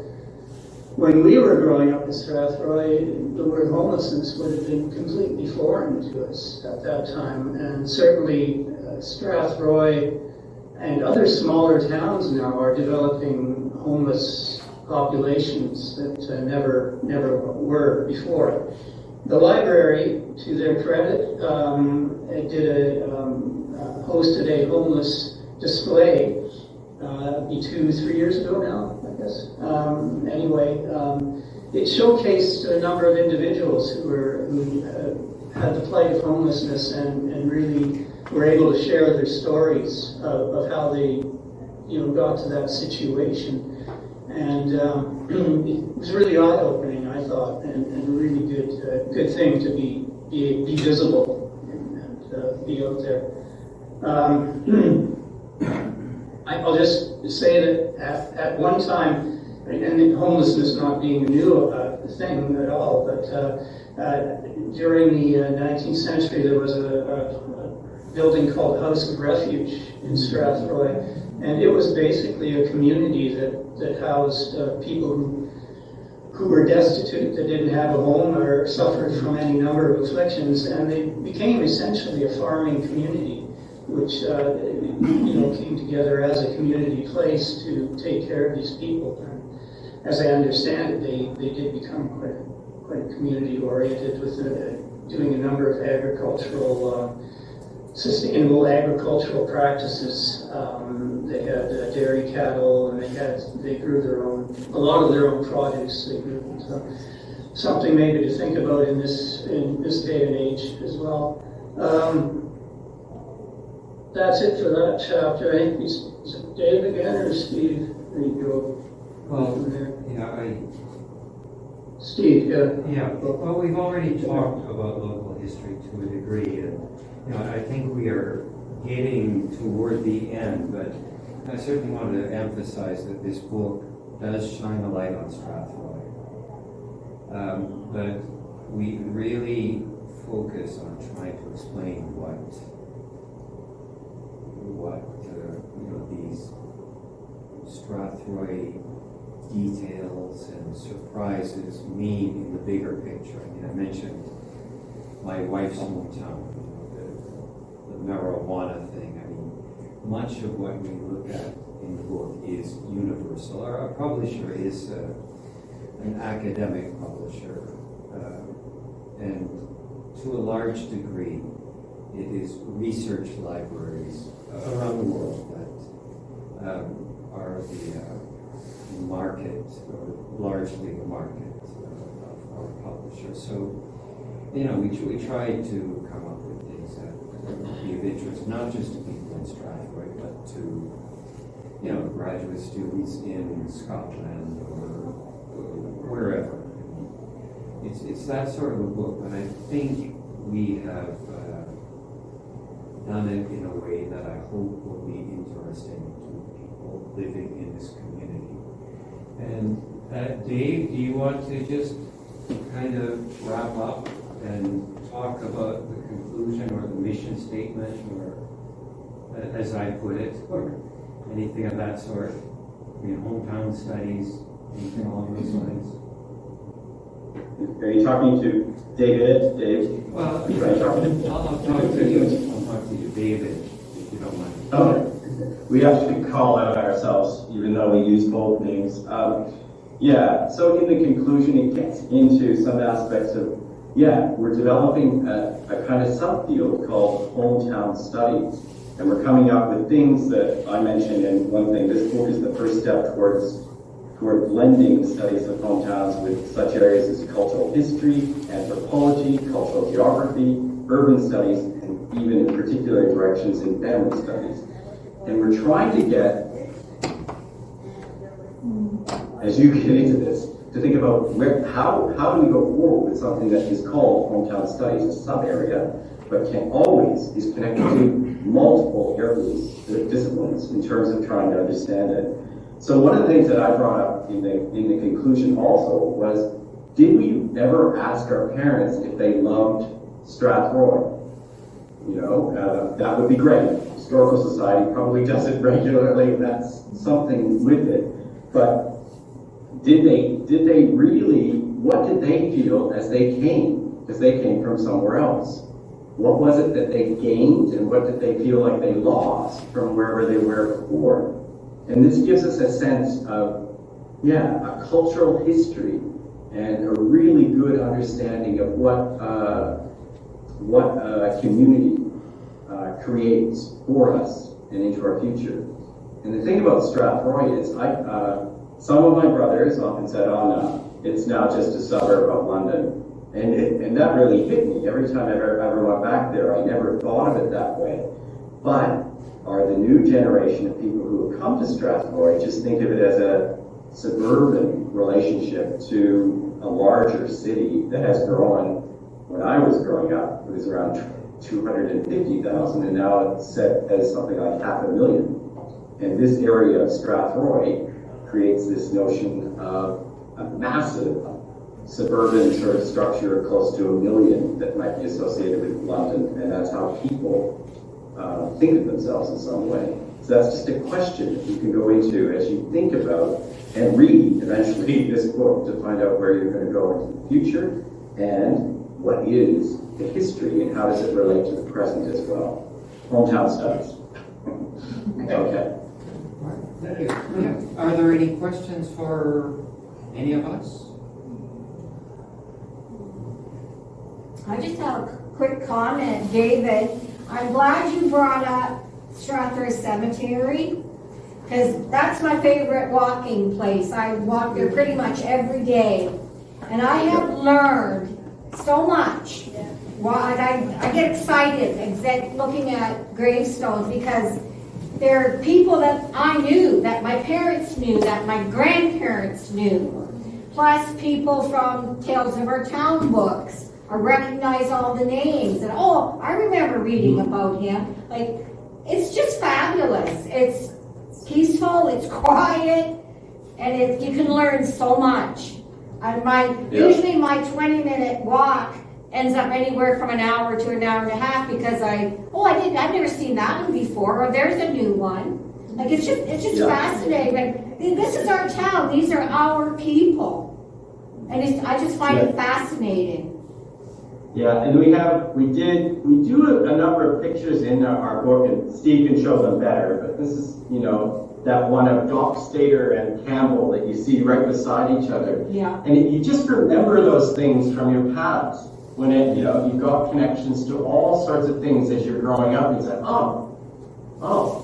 when we were growing up in Strathroy, the word homelessness would have been completely foreign to us at that time. And certainly Strathroy and other smaller towns now are developing homeless populations that never were before. The library, to their credit, hosted a homeless display might be 2-3 years ago now, I guess. Anyway, it showcased a number of individuals who had the plight of homelessness and really were able to share their stories of how they, got to that situation. And it was really eye-opening, I thought, and a really good thing to be visible and be out there. I'll just say that at one time, and homelessness not being a new thing at all, but during the 19th century, there was a building called House of Refuge in Strathroy, and it was basically a community that housed people who were destitute, that didn't have a home or suffered from any number of afflictions, and they became essentially a farming community, which came together as a community place to take care of these people. And as I understand it, they did become quite community oriented with doing a number of sustainable agricultural practices. They had dairy cattle, and they grew a lot of their own produce. They grew something maybe to think about in this day and age as well. That's it for that chapter. I think is it Dave again or Steve? There you go. Well, Steve, yeah. Yeah, well, we've already talked about local history to a degree, and I think we are getting toward the end, but I certainly want to emphasize that this book does shine a light on Strathroy. But we really focus on trying to explain what these Strathroy details and surprises mean in the bigger picture. I mean, I mentioned my wife's hometown, the marijuana thing. I mean, much of what we look at in the book is universal. Our publisher is an academic publisher, and to a large degree, it is research libraries around the world that are the market, or largely the market of our publisher. So, we try to come up with things that would be of interest, not just to people in Strathroy, but to, graduate students in Scotland or wherever. It's that sort of a book, but I think we have done it in a way that I hope will be interesting to people living in this community. And Dave, do you want to just kind of wrap up and talk about the conclusion or the mission statement, or as I put it, or anything of that sort? I mean, hometown studies, anything along those lines? Are you talking to David? Dave? Well, I'll talk to you. I'll talk to you, David, if you don't mind. Okay. We actually call out ourselves, even though we use both names. So in the conclusion, it gets into some aspects of, we're developing a kind of subfield called hometown studies. And we're coming up with things that I mentioned, and one thing, this book is the first step toward blending the studies of hometowns with such areas as cultural history, anthropology, cultural geography, urban studies, and even in particular directions in family studies. And we're trying to get, as you get into this, to think about how do we go forward with something that is called hometown studies, a sub-area, but is connected to multiple areas, disciplines, in terms of trying to understand it. So one of the things that I brought up in the conclusion also was, did we ever ask our parents if they loved Strathroy? That would be great. Historical Society probably does it regularly, and that's something with it. But did they really, what did they feel as they came? Because they came from somewhere else. What was it that they gained, and what did they feel like they lost from wherever they were before? And this gives us a sense of, a cultural history and a really good understanding of what a community creates for us and into our future. And the thing about Strathroy is, some of my brothers often said, oh no, it's now just a suburb of London. And that really hit me. Every time I ever went back there, I never thought of it that way. But are the new generation of people who have come to Strathroy just think of it as a suburban relationship to a larger city that has grown. When I was growing up, it was around 250,000, and now it's set as something like 500,000. And this area of Strathroy creates this notion of a massive suburban sort of structure close to 1 million that might be associated with London, and that's how people think of themselves in some way. So that's just a question that you can go into as you think about and read eventually this book to find out where you're going to go into the future and what is the history and how does it relate to the present as well. Hometown studies. Okay. Thank you. Yeah. Are there any questions for any of us? I just have a quick comment, David. I'm glad you brought up Strathroy Cemetery, because that's my favorite walking place. I walk there pretty much every day, and I have learned so much. I get excited looking at gravestones, because there are people that I knew, that my parents knew, that my grandparents knew, plus people from Tales of Our Town books. I recognize all the names, and oh, I remember reading about him. Like, it's just fabulous. It's peaceful, it's quiet, and you can learn so much. And usually my 20-minute walk ends up anywhere from an hour to an hour and a half, because I've never seen that one before, or there's a new one. Like, it's just fascinating. This is our town. These are our people, and I just find it fascinating. Yeah, and we do a number of pictures in our book, and Steve can show them better, but this is, that one of Doc Stater and Campbell that you see right beside each other. Yeah. And you just remember those things from your past, when you've got connections to all sorts of things as you're growing up, and you say, oh,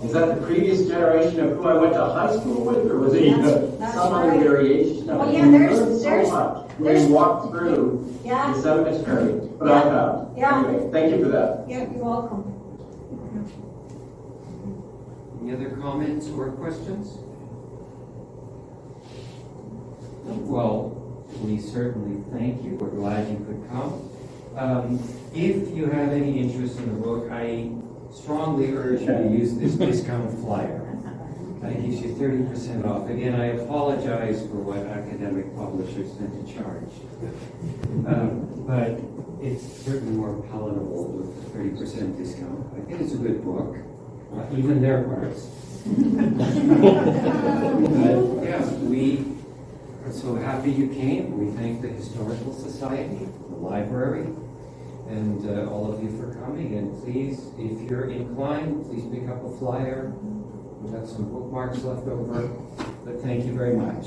is that the previous generation of who I went to high school with, or was it some other variation of it? Yeah, there's so much when you walk through the cemetery. But I found. Yeah. Anyway, thank you for that. Yeah, you're welcome. Any other comments or questions? Well, we certainly thank you. We're glad you could come. If you have any interest in the book, I strongly urge you to use this discount flyer. That gives you 30% off. Again, I apologize for what academic publishers tend to charge. But it's certainly more palatable with 30% discount. I think it's a good book, even their parts. Yeah, we are so happy you came. We thank the Historical Society, the library, and all of you for coming. And please, if you're inclined, please pick up a flyer. We've got some bookmarks left over. But thank you very much.